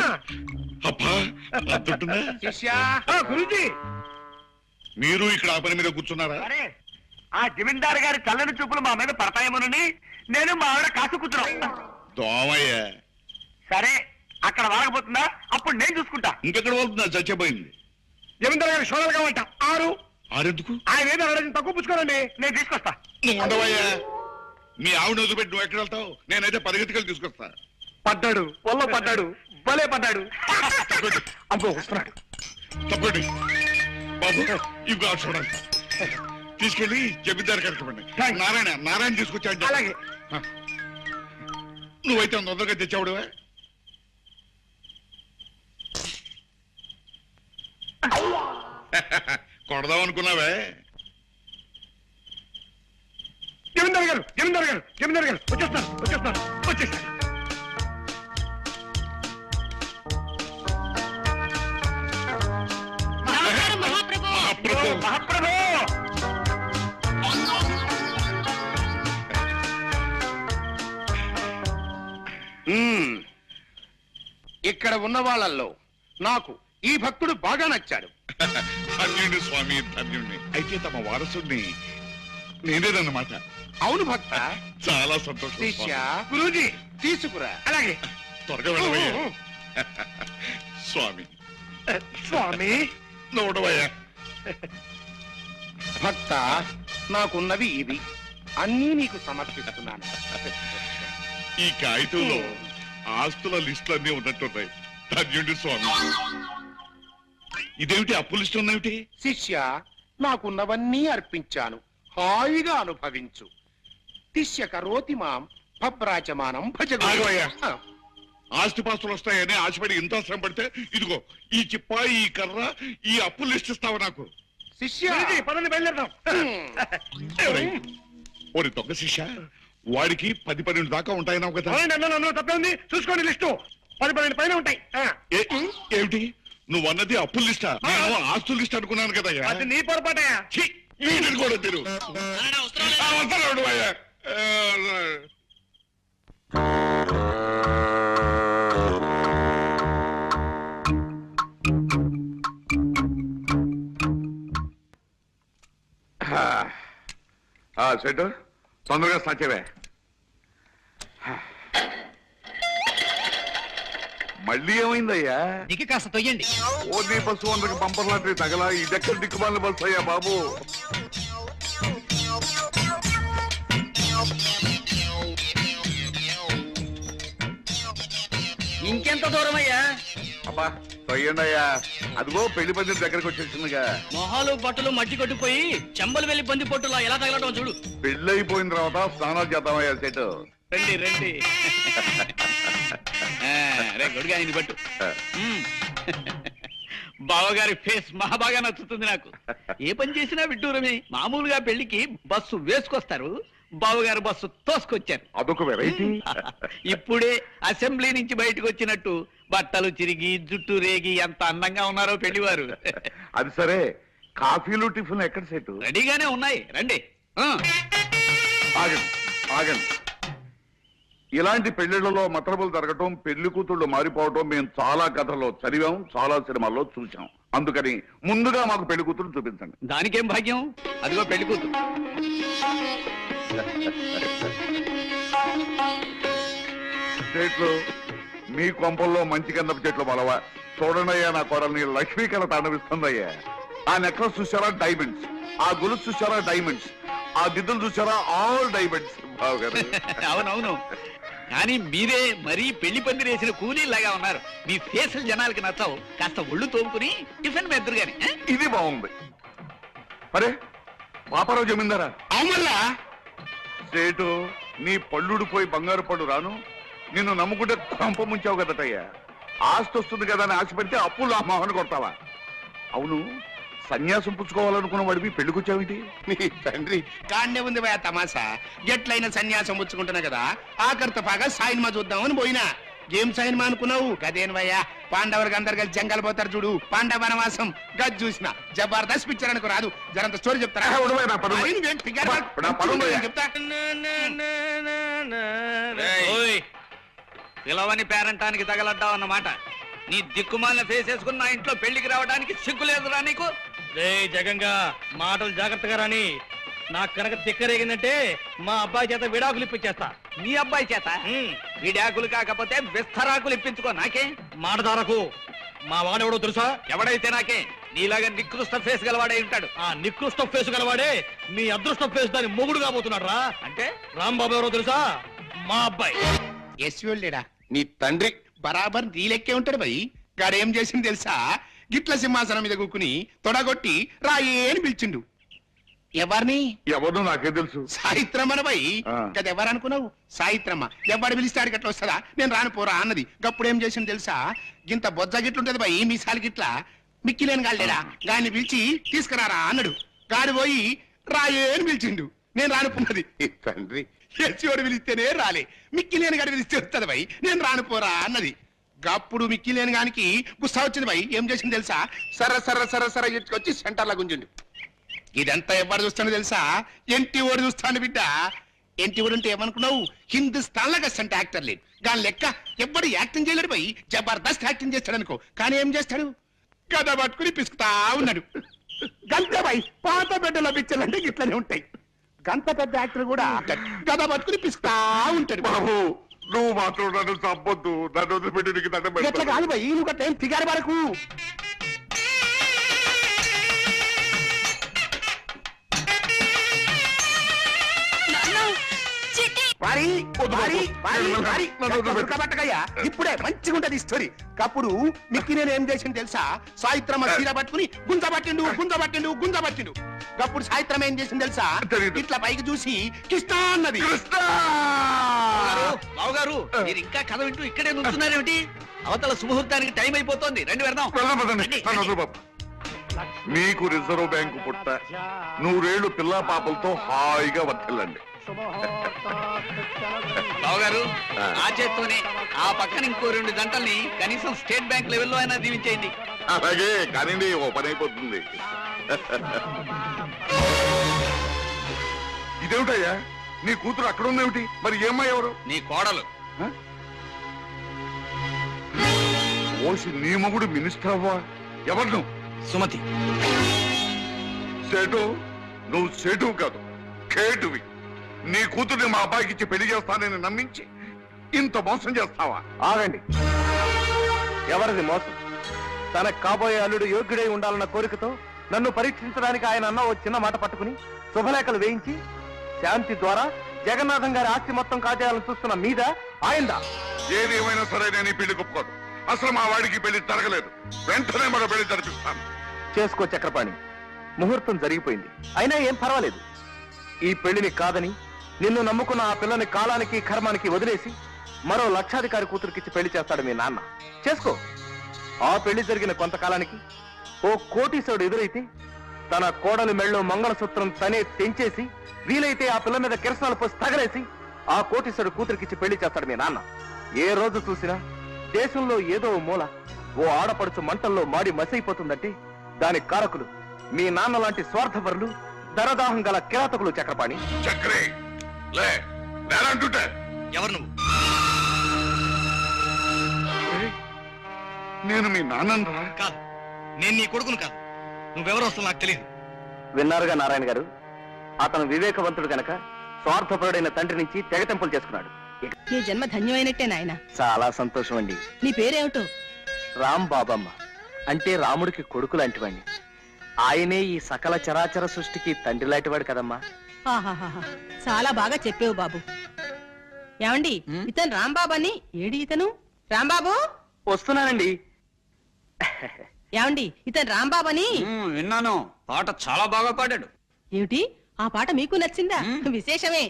అబ్బా, అంతుంటుందా? గురూజీ, మీరు ఇక్కడ ఆ పని మీద కూర్చున్నారా? ఆ జమీందారు గారి చల్లని చూపులు మా మీద పడతాయేమోనని నేను మా ఆవిడ కాసు కూర్చున్నాం. దోమయ్య. సరే, అక్కడ వాడకపోతుందా? అప్పుడు నేను చూసుకుంటా. ఇంకెక్కడ వెళ్తుందా? చచ్చిపోయింది. జమీందారు గారి షోడలు కావంట 6. ఆరెందుకు? ఆయన ఏదో అడగడం తక్కువ పుచ్చుకోనండి. నేను తీసుకొస్తా. నువ్వు ఉండవయ్యా. మీ ఆవిడ వదిలిపెట్టి నువ్వు ఎక్కడ వెళ్తావు? నేనైతే పరిగెత్తుకెళ్ళి తీసుకొస్తా. పడ్డాడు, ఒళ్ళో పడ్డాడు, భలే పడ్డాడు. అబ్బో వస్తున్నాడు. తప్పండి బాబు, ఇవి కాదు చూడండి. తీసుకెళ్ళి జమీందారు కరెక్ట్. నారాయణ తీసుకొచ్చాడు. అలాగే. నువ్వైతే తొందరగా తెచ్చావుడువా? కొడదాం అనుకున్నావే. జమీందారు గారు వచ్చేస్తాను. మహాప్రభు, ఇక్కడ ఉన్న వాళ్ళల్లో నాకు ఈ భక్తుడు బాగా నచ్చాడు. ధన్యుడి స్వామి, ధన్యుడిని. అయితే తమ వారసుడిని నేనేదన్నమాట. అవును భక్త, చాలా సంతోషం. గురూజీ తీసుకురా. అలాగే. త్వరగా వెళ్ళవయ్యా. స్వామి నోడవయ్యా. భక్త, నాకున్నవి ఇవి అన్నీ నీకు సమర్పిస్తున్నాను. ఈ కాగితంలో ఆస్తుల లిస్టులన్నీ ఉన్నట్టున్నాయి. ధన్యుడి స్వామి. ఇదేమిటి అప్పు లిస్టు ఉన్నేమిటి? శిష్య, నాకున్నవన్నీ అర్పించాను, హాయిగా అనుభవించు. శిష్య కరోతి మాం భబ్రాచమానం భజ. ఆస్తిపాస్తులు వస్తాయని ఆశపడి ఇంత శ్రమ పడితే ఇదిగో ఈ చిప్ప, ఈ కర్ర, ఈ అప్పు లిస్ట్ ఇస్తావా నాకు? శిష్య పదని బయలుదేరదాం. ఓరి దొంగ శిష్య, వాడికి 10-12 దాకా ఉంటాయన్నావు కదా. తప్పే ఉంది, చూసుకోండి. లిస్టు 10-12 పైన ఉంటాయి. ఏమిటి నువ్వు అన్నది అప్పుల లిస్టా? నేను ఆస్తుల లిస్ట్ అనుకున్నాను కదా. అది నీ పొరపాటయా. కూడా తిరు. సెట్ తొందరగా సాచేవే. మళ్ళీ ఏమైందయ్యా? దిగి కాస్త తొయ్యండి. ఓన్లీ బస్సు అందరికి బంపర్ లాంటి తగల. ఇదెక్కడ దిక్కుమాలిన బస్సు అయ్యా బాబు? ఇంకెంత దూరం అయ్యా? అబ్బా తొయ్యండి అయ్యా. అదిగో పెళ్లి పందిరి దగ్గరకు వచ్చేసిందిగా. మొహాలు బట్టలు మట్టి కొట్టిపోయి చెంబలు వెళ్ళి బంది పొట్టులా ఎలా తగలటం చూడు. పెళ్లి అయిపోయిన తర్వాత స్నానాలు చేద్దామయ్యా. సెట్ రండి రే గొడుగా ఆయన పట్టు. బావగారి ఫేస్ మహా బాగా నచ్చుతుంది నాకు. ఏ పని చేసినా విడ్డూరమే. మామూలుగా పెళ్లికి బస్సు వేసుకొస్తారు, బావగారు బస్సు తోసుకొచ్చారు. అదొక వెరైటీ. ఇప్పుడే అసెంబ్లీ నుంచి బయటకు వచ్చినట్టు బట్టలు చిరిగి జుట్టు రేగి ఎంత అందంగా ఉన్నారో పెళ్లివారు. అది సరే, కాఫీలు టిఫిన్ ఎక్కడ సెట్? రెడీగానే ఉన్నాయి, రండి. ఆగండి. ఇలాంటి పెళ్లిళ్లలో మతలబులు జరగటం, పెళ్లి కూతుళ్ళు మారిపోవటం మేము చాలా కథల్లో చదివాం, చాలా సినిమాల్లో చూసాం. అందుకని ముందుగా మాకు పెళ్లి కూతురు చూపించండి. దానికేం భాగ్యం, అదిగో పెళ్లి కూతురు. చెట్లు మీ కొంపల్లో మంచి కన్నప చెట్లు బలవా. చూడండి అయ్యా, నా కోడల్ని లక్ష్మీ కళ తాండవిస్తుందయ్యా. ఆ నెక్లెస్ చూసారా డైమండ్స్, ఆ గొలుసు చూసారా డైమండ్స్, ఆ దిద్దులు చూసారా ఆల్ డైమండ్స్. బావగారు అవునవును, కానీ మీరే మరీ పెళ్లి పందిరేసిన కూలీలాగా ఉన్నారు. మీ ఫేసులు జనాలకి నచ్చావు. కాస్త ఒళ్ళు తోముకుని టిఫిన్ మెద్దరు గాని. ఇది బాగుంది. అరే పాపారావు జమీందారా, అవునల్లా సేటు నీ పళ్ళుడిపోయి బంగారు పళ్ళు రాను. నిన్ను నమ్ముకుంటే కొంప ముంచావు కదటయ్యా. ఆస్తి వస్తుంది కదా అని ఆశపడితే అప్పులు ఆ మొహన కొడతావా? అవును, సన్యాసం పుచ్చుకోవాలనుకున్న వాడివి పెళ్లికొచ్చావిటి? నీ తండ్రి కాండే ఉంది భయ తమాసా. ఎట్లయినా సన్యాసం పుచ్చుకుంటున్నా కదా, ఆఖరితో పాగా సాయిన్మా చూద్దామని పోయినా. ఏం సాయిన్మా అనుకున్నావు? గదేను భయ్యా, పాండవులకు అందరు కలిసి జంగల్ పోతారు చూడు, పాండవ వనవాసం. గది చూసిన జబర్దస్త్ పిక్చర్ అనుకో రాదు. జరంత స్టోరీ చెప్తారా? చెప్తా. ఓయ్, పిలవని పేరంటానికి తగలడ్డావు అన్నమాట. నీ దిక్కుమాలిన ఫేస్ వేసుకుని నా ఇంట్లో పెళ్లికి రావడానికి సిగ్గులేదురా నీకు? రే జగంగా, మాటలు జాగ్రత్తగా రాని. నాకు కనుక తిక్కరేగిందంటే మా అబ్బాయి చేత విడాకులు ఇప్పించేస్తా. నీ అబ్బాయి చేత విడాకులు కాకపోతే విస్తరాకులు ఇప్పించుకో. నాకే మాటదారకు. మా వాడెవడో తెలుసా? ఎవడైతే నాకే. నీలాగా నికృష్ట ఫేస్ గలవాడే ఉంటాడు. ఆ నికృష్ట ఫేస్ గలవాడే మీ అదృష్ట ఫేస్ దాని మొగుడు కాబోతున్నాడు రా. అంటే రాంబాబు ఎవరో తెలుసా? మా అబ్బాయి. ఎస్లేడా నీ తండ్రి బరాబర్ నీ లెక్కే ఉంటాడు భయ్. గాడేం చేసింది తెలుసా? గిట్ల సింహాసనం మీద కూకుని తొడగొట్టి రాయే అని పిలిచిండు. ఎవరిని? ఎవరు నాకే తెలుసు. సాయిత్రమ్మన భయ్. కదా ఎవరనుకున్నావు? సాయిత్రమ్మ. ఎవడు పిలిస్తాడు గట్ల వస్తుందా? నేను రాను పోరా అన్నది. గప్పుడు ఏం చేసింది తెలుసా? గింత బొజ్జ గిట్లుంటది భయ్, మీసాలు గిట్ల. మిక్కిలేని గాళ్ళేడా గాడిని పిలిచి తీసుకురారా అన్నాడు. గాడి పోయి రాయే అని పిలిచిండు. నేను రానుకున్నది. తండ్రి ఎచ్చివాడు పిలిస్తేనే రాలే, మిక్కిలేని గాడి పిలిస్తే వస్తుంది భయ్, నేను రానుపోరా అన్నది. గప్పుడు మిక్కిలేని గానికి గుస్సా వచ్చింది భయ్. ఏం చేసింది తెలుసా? సర సర సర సర ఎత్తుకొచ్చి సెంటర్లా గుంజుండు. ఇదంతా ఎవరు చూస్తాను తెలుసా? ఎంటి ఓడి చూస్తాను బిడ్డ. ఎంటి ఓడి అంటే ఏమనుకున్నావు? హిందుస్థాన్ లాగా అసంటే యాక్టర్ లేదు. దాని లెక్క ఎవ్వడు యాక్టింగ్ చేయలేడు భయ్. జబర్దస్త్ యాక్టింగ్ చేస్తాడు అనుకో. కానీ ఏం చేస్తాడు? గద పట్టుకుని పిసుకుతా ఉన్నాడు. గంతే భయ్, పాత బిడ్డలో పిక్చర్లు అంటే ఇట్లనే ఉంటాయి. గంత పెద్ద యాక్టర్ కూడా గద పట్టుకుని పిసుకుతా ఉంటాడు. బాబు నువ్వు మాత్రం నన్ను చంపొద్దు. నన్ను వదిలిపెట్టి నీకు దండం ఎట్లా పెడతాను. కాదు భయ్, నువ్వు గట్ల ఏం ఫిగారు వరకు. ఇప్పుడే మంచిగా ఉంటది స్టోరీ. కప్పుడు మిక్కి నేను ఏం చేసింది తెలుసా? సాయిత్రమ్మ చీర పట్టుకుని గుంజబట్టిండు. కప్పుడు సాయిత్రమ్మ ఏం చేసింది తెలుసా? ఇట్లా పైకి చూసి కృష్ణ అన్నది. బావగారు, మీరు ఇంకా కథ వింటూ ఇక్కడే నుంచున్నారేమిటి? అవతల సుముహూర్తానికి టైం అయిపోతుంది. రండి వెళ్దాం. నన్ను వదిలు బాబు. మీకు రిజర్వ్ బ్యాంకు పుట్ట, 100 ఏళ్ళు పిల్లా పాపలతో హాయిగా వర్తిల్లండి. బావగారు, ఆ చేత్తోనే ఆ పక్కన ఇంకో 2 గంటల్ని కనీసం స్టేట్ బ్యాంక్ లెవెల్లో అయినా దీవించేయండి. అలాగే కానివ్వండి, ఓ పని అయిపోతుంది. ఇదేమిటయ్యా, నీ కూతురు అక్కడ ఉందేమిటి? మరి ఏమ్మా ఎవరు? నీ కోడలు. ఓసి నీ మొగుడు మినిస్టర్ అవ్వా? ఎవరు నువ్వు? సుమతి. సేటు, నువ్వు సేటు కాదు, కేటువి. నీ కూతుర్ని మా అబ్బాయికి ఇచ్చి పెళ్లి చేస్తానని నమ్మించి ఇంత మోసం చేస్తావా? ఆగండి. ఎవరిది మోసం? తనకు కాబోయే అల్లుడు యోగ్యుడై ఉండాలన్న కోరికతో నన్ను పరీక్షించడానికి ఆయన అన్న ఓ చిన్న మాట పట్టుకుని శుభలేఖలు వేయించి శాంతి ద్వారా జగన్నాథం గారి ఆస్తి మొత్తం కాజేయాలని చూస్తున్న మీద ఆయందా? ఏది ఏమైనా సరే నేను ఈ పెళ్లి ఒప్పుకోను. అసలు మా వాడికి పెళ్లి జరగలేదు. వెంటనే మరో పెళ్లి జరిపిస్తాను. చేసుకో చక్రపాణి, ముహూర్తం జరిగిపోయింది. అయినా ఏం పర్వాలేదు. ఈ పెళ్లిని కాదని నిన్ను నమ్ముకున్న ఆ పిల్లని కాలానికి కర్మానికి వదిలేసి మరో లక్షాధికారి కూతురికిచ్చి పెళ్లి చేస్తాడు మీ నాన్న. చేసుకో. ఆ పెళ్లి జరిగిన కొంతకాలానికి ఓ కోటీశ్వరుడు ఎదురైతే తన కోడలి మెళ్ళో మంగళసూత్రం తనే తెంచేసి వీలైతే ఆ పిల్ల మీద కిరసనాలు పోసి తగలేసి ఆ కోటీశ్వరుడు కూతురికిచ్చి పెళ్లి చేస్తాడు మీ నాన్న. ఏ రోజు చూసినా దేశంలో ఏదో మూల ఓ ఆడపడుచు మంటల్లో మాడి మసైపోతుందంటే దాని కారకులు మీ నాన్న లాంటి స్వార్థపరులు, ధనదాహం గల కిరాతకులు చక్రపాణి. చక్రే లే, నేనంటుంటే ఎవరు నువ్వు? నేను మీ నాన్నరా? కాదు, నేను నీ కొడుకును కాదు. నువ్వెవరో అసలు నాకు తెలియదు. విన్నారుగా నారాయణ గారు, అతను వివేకవంతుడు గనక స్వార్థపరుడైన తండ్రి నుంచి తెగతెంపులు చేసుకున్నాడు. నీ జన్మ ధన్యమైనట్టే నాయన. చాలా సంతోషం అండి. నీ పేరేమిటో? రామ్ బాబమ్మ అంటే రాముడికి కొడుకు లాంటివాణ్ణి. ఆయనే ఈ సకల చరాచర సృష్టికి తండ్రి లాంటివాడు కదమ్మా. ఆహాహాహా, చాలా బాగా చెప్పేవు బాబు. ఏమండి, ఇతను రాంబాబు అని. ఏడి ఇతను? రాంబాబు వస్తున్నానండి. ఏమండి, ఇతను రాంబాబు అని. విన్నాను, పాట చాలా బాగా పాడాడు. ఏమిటి, ఆ పాట మీకు నచ్చిందా? విశేషమే.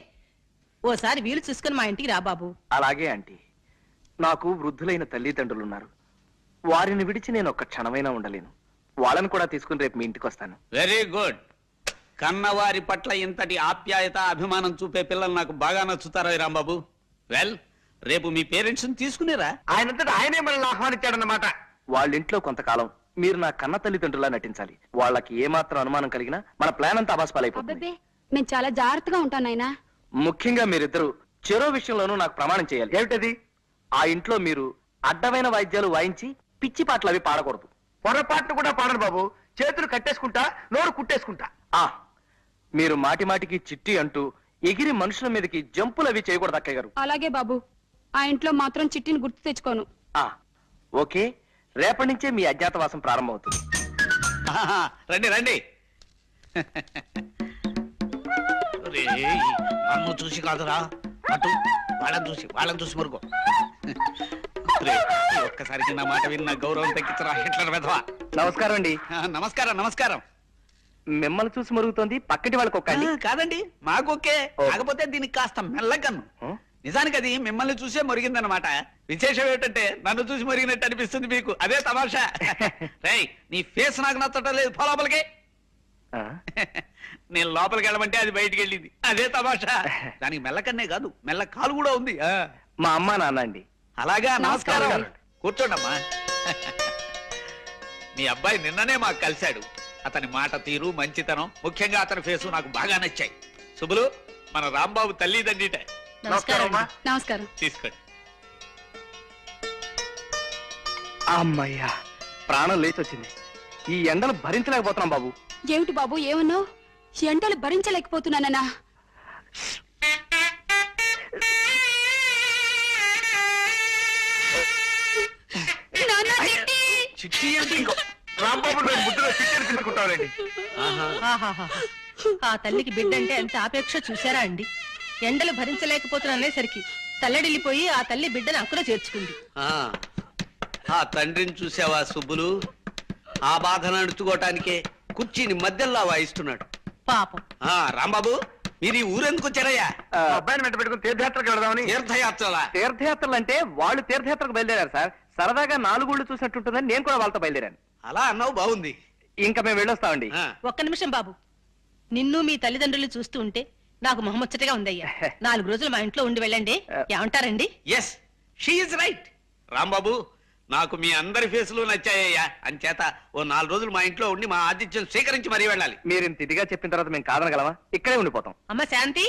ఓసారి వీలు చూసుకుని మా ఇంటికి రా బాబు. అలాగే ఆంటీ. నాకు వృద్ధులైన తల్లిదండ్రులున్నారు. వారిని విడిచి నేను ఒక్క క్షణమైనా ఉండలేను. వాళ్ళని కూడా తీసుకుని రేపు మీ ఇంటికి వస్తాను. Very good. కన్నవారి పట్ల ఇంతటి ఆప్యాయత అభిమానం చూపే పిల్లలు నాకు బాగా నచ్చుతారా రాంబాబు? వెల్, రేపు మీ పేరెంట్స్ తీసుకునేరా? ఆయనంతటా ఆయనే మనల్ని ఆహ్వానించాడన్నమాట. వాళ్ళింట్లో కొంతకాలం మీరు నా కన్న తల్లిదండ్రులా నటించాలి. వాళ్ళకి ఏమాత్రం అనుమానం కలిగినా మన ప్లాన్ అంతా అబాస్పాలైపోతుంది. నేను చాలా జాగ్రత్తగా ఉంటాను నాయనా. ముఖ్యంగా మీరిద్దరూ చెరో విషయంలోనూ నాకు ప్రమాణం చేయాలి. ఏమిటది? ఆ ఇంట్లో మీరు అడ్డమైన వాయిద్యాలు వాయించి పిచ్చి పాటలు అవి పాడకూడదు. పొరపాట్లు కూడా పాడను బాబు. చేతులు కట్టేసుకుంటా, నోరు కుట్టేసుకుంటా. మీరు మాటి మాటికి చిట్టి అంటూ ఎగిరి మనుషుల మీదకి జంపులు అవి చేయకూడదు అక్కయ్య గారు. అలాగే బాబు, ఆ ఇంట్లో మాత్రం చిట్టిని గుర్తు తెచ్చుకోను. ఓకే, రేపటి నుంచే మీ అజ్ఞాతవాసం ప్రారంభమవుతుంది. రండి రండి. నన్ను చూసి కాదురా, అటు వాళ్ళని చూసి మురుగు. ఒక్కసారికి నా మాట విన్న గౌరవం తగ్గించరా హిట్లర్ వెధవా. నమస్కారం అండి. నమస్కారం నమస్కారం. మిమ్మల్ని చూసి మరుగుతోంది, పక్కటి వాళ్ళకి ఒక్కండి. కాదండి, మాకొకే. కాకపోతే దీనికి కాస్త మెల్లగన్ను. నిజానికి అది మిమ్మల్ని చూసే మురిగిందనమాట. విశేషం ఏమిటంటే నన్ను చూసి మురిగినట్టు అనిపిస్తుంది మీకు. అదే తమాషా. రేయ్, నీ ఫేస్ నాకు నచ్చటం లేదు, పో లోపలికి. నేను లోపలికి వెళ్ళమంటే అది బయటికి వెళ్ళింది. అదే తమాషా. దానికి మెల్లకన్నే కాదు, మెల్ల కాలు కూడా ఉంది. మా అమ్మా నాన్న అండి. అలాగా, నమస్కారం. కూర్చోండమ్మా. మీ అబ్బాయి నిన్ననే మాకు కలిశాడు. అతని మాట తీరు, మంచితనం, ముఖ్యంగా అతని ఫేసు నాకు బాగా నచ్చాయి. శుభులు, మన రాంబాబు తల్లిదండ్రిట. నమస్కారం. తీసుకోండి. అమ్మయ్యా, ప్రాణం లేచి వచ్చింది. ఈ ఎండలు భరించలేకపోతున్నాం బాబు. ఏమిటి బాబు, ఏమన్నావు? ఎండలు భరించలేకపోతున్నానన్నా? చిట్టి అంటే ఇంకో రాంబాబు బుద్ధిలో చిట్టని తీసుకుంటానండి. ఆ తల్లికి బిడ్డ అంటే ఎంత ఆపేక్ష చూసారా అండి. ఎండలు భరించలేకపోతున్నానేసరికి తల్లడిల్లిపోయి ఆ తల్లి బిడ్డను అక్కున చేర్చుకుంది. ఆ తండ్రిని చూసావా సుబ్బులు? ఆ బాధను అణుచుకోవటానికే కుర్చీని మధ్యలో వాయిస్తున్నాడు పాపం. రాంబాబు, మీరు ఈ ఊరెందుకు వచ్చారయ్యా? అబ్బాయిని వెంట పెట్టుకుని తీర్థయాత్రకు వెళదామని. తీర్థయాత్రలా? తీర్థయాత్రలు అంటే వాళ్ళు తీర్థయాత్రకు బయలుదేరారు సార్. సరదాగా 4 ఊళ్ళు చూసినట్టుంటుందని నేను కూడా వాళ్ళతో బయలుదేరాను. అలా అన్నావు, బాగుంది. ఇంకా మేము వెళ్ళొస్తామండి. ఒక్క నిమిషం బాబు, నిన్ను మీ తల్లిదండ్రులు చూస్తూ ఉంటే నాకు మొహముచ్చటగా ఉందయ్యా. 4 రోజులు మా ఇంట్లో ఉండి వెళ్ళండి. ఏమంటారండి? Yes, she is right. Rambabu, నాకు మీ అందరి ఫేసులు నచ్చాయ్యా. అంచేత ఓ 4 రోజులు మా ఇంట్లో ఉండి మా ఆతిథ్యం స్వీకరించి మరీ వెళ్ళాలి. మీరు ఇంత ఇదిగా చెప్పిన తర్వాత మేము కాదనగలమా? ఇక్కడే ఉండిపోతాం. అమ్మ శాంతి,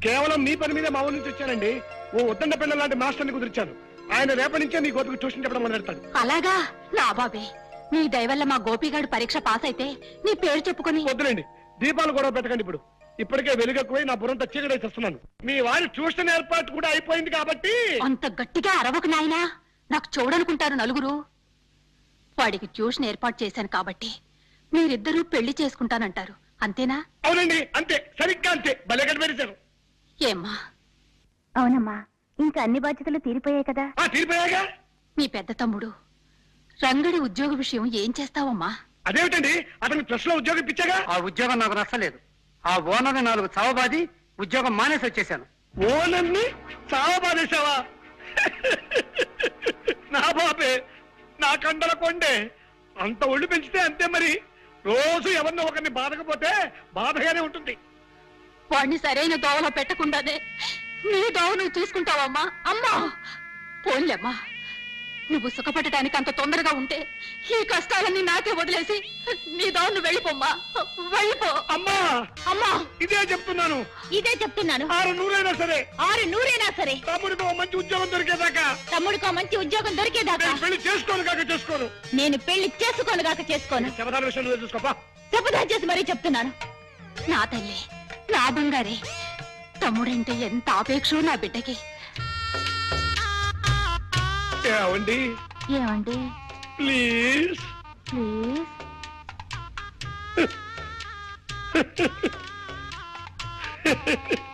కేవలం మీ పని మీద మా ఊరి నుంచి వచ్చానండి. ఓ ఉద్దండ పిల్ల లాంటి మాస్టర్ని కుదిరిచాను. ఆయన రేపటి నుంచే మీ గోపికి ట్యూషన్ చెప్పడం మొదలెడతాడు. అలాగా? నా బాబే, నీ దయవల్ల మా గోపిగాడు పరీక్ష పాస్ అయితే నీ పేరు చెప్పుకొని. వద్దులేండి, దీపాలు గొడవ పెట్టకండి. ఇప్పటికే వెలుగెక్కువై నా బుర్రంతా చీకటి చేస్తున్నాను. మీ వారి ట్యూషన్ ఏర్పాటు కూడా అయిపోయింది కాబట్టి. అంత గట్టిగా అరవకు నాయనా, నాకు చూడనుకుంటారు నలుగురు. వాడికి ట్యూషన్ ఏర్పాటు చేశాను కాబట్టి మీరిద్దరూ పెళ్లి చేసుకుంటానంటారు, అంతేనా? అవునండి, అంతే, సరిగ్గా అంతే. భలే కనిపెట్టారు. ఏమ్మా? అవునమ్మా, ఇంకా అన్ని బాధ్యతలు తీరిపోయాయి కదా. తీరిపోయాగా. మీ పెద్ద తమ్ముడు రంగడి ఉద్యోగ విషయం ఏం చేస్తావమ్మా? అదేమిటండి, అతని ప్రెస్ లో ఉద్యోగం ఇప్పించగా. ఆ ఉద్యోగం నాకు నచ్చలేదు. ఆ ఓనర్ని 4 చావబాది ఉద్యోగం మానేసి వచ్చేసాను. ఓనర్ని చావబాదేశావా? నా బాబే, నా కండల కొండే. అంత ఒళ్ళు పెంచితే అంతే మరి. రోజు ఎవరినో ఒకరిని బాధకపోతే బాధగానే ఉంటుంది. వాడిని సరైన దోవలో పెట్టకుండానే నీ దోవ నువ్వు చూసుకుంటావమ్మా? అమ్మా పోన్లేమ్మా, నువ్వు సుఖపడటానికి అంత తొందరగా ఉంటే ఈ కష్టాలన్నీ నాకే వదిలేసి నీ దాన్ని వెళ్ళిపోమ్మా, వెళ్ళిపో. అమ్మా అమ్మా ఇదే చెప్తున్నాను, ఇదే చెప్తున్నాను. 600 సరే, 600 సరే, తమ్ముడికి మంచి ఉద్యోగం దొరికేదాకా, తమ్ముడికో మంచి ఉద్యోగం దొరికేదాకా పెళ్లి చేసుకోను కాక చేసుకోను. నేను పెళ్లి చేసుకోను గాక చేసుకోను. శపథాల విషయం నువ్వే చూసుకోపా. శపథం చేసి మరీ చెప్తున్నాను. నా తల్లి, నా బంగారే, తమ్ముడంటే ఎంత ఆపేక్షో నా బిడ్డకి. ఏమండి ఏమండి? ప్లీజ్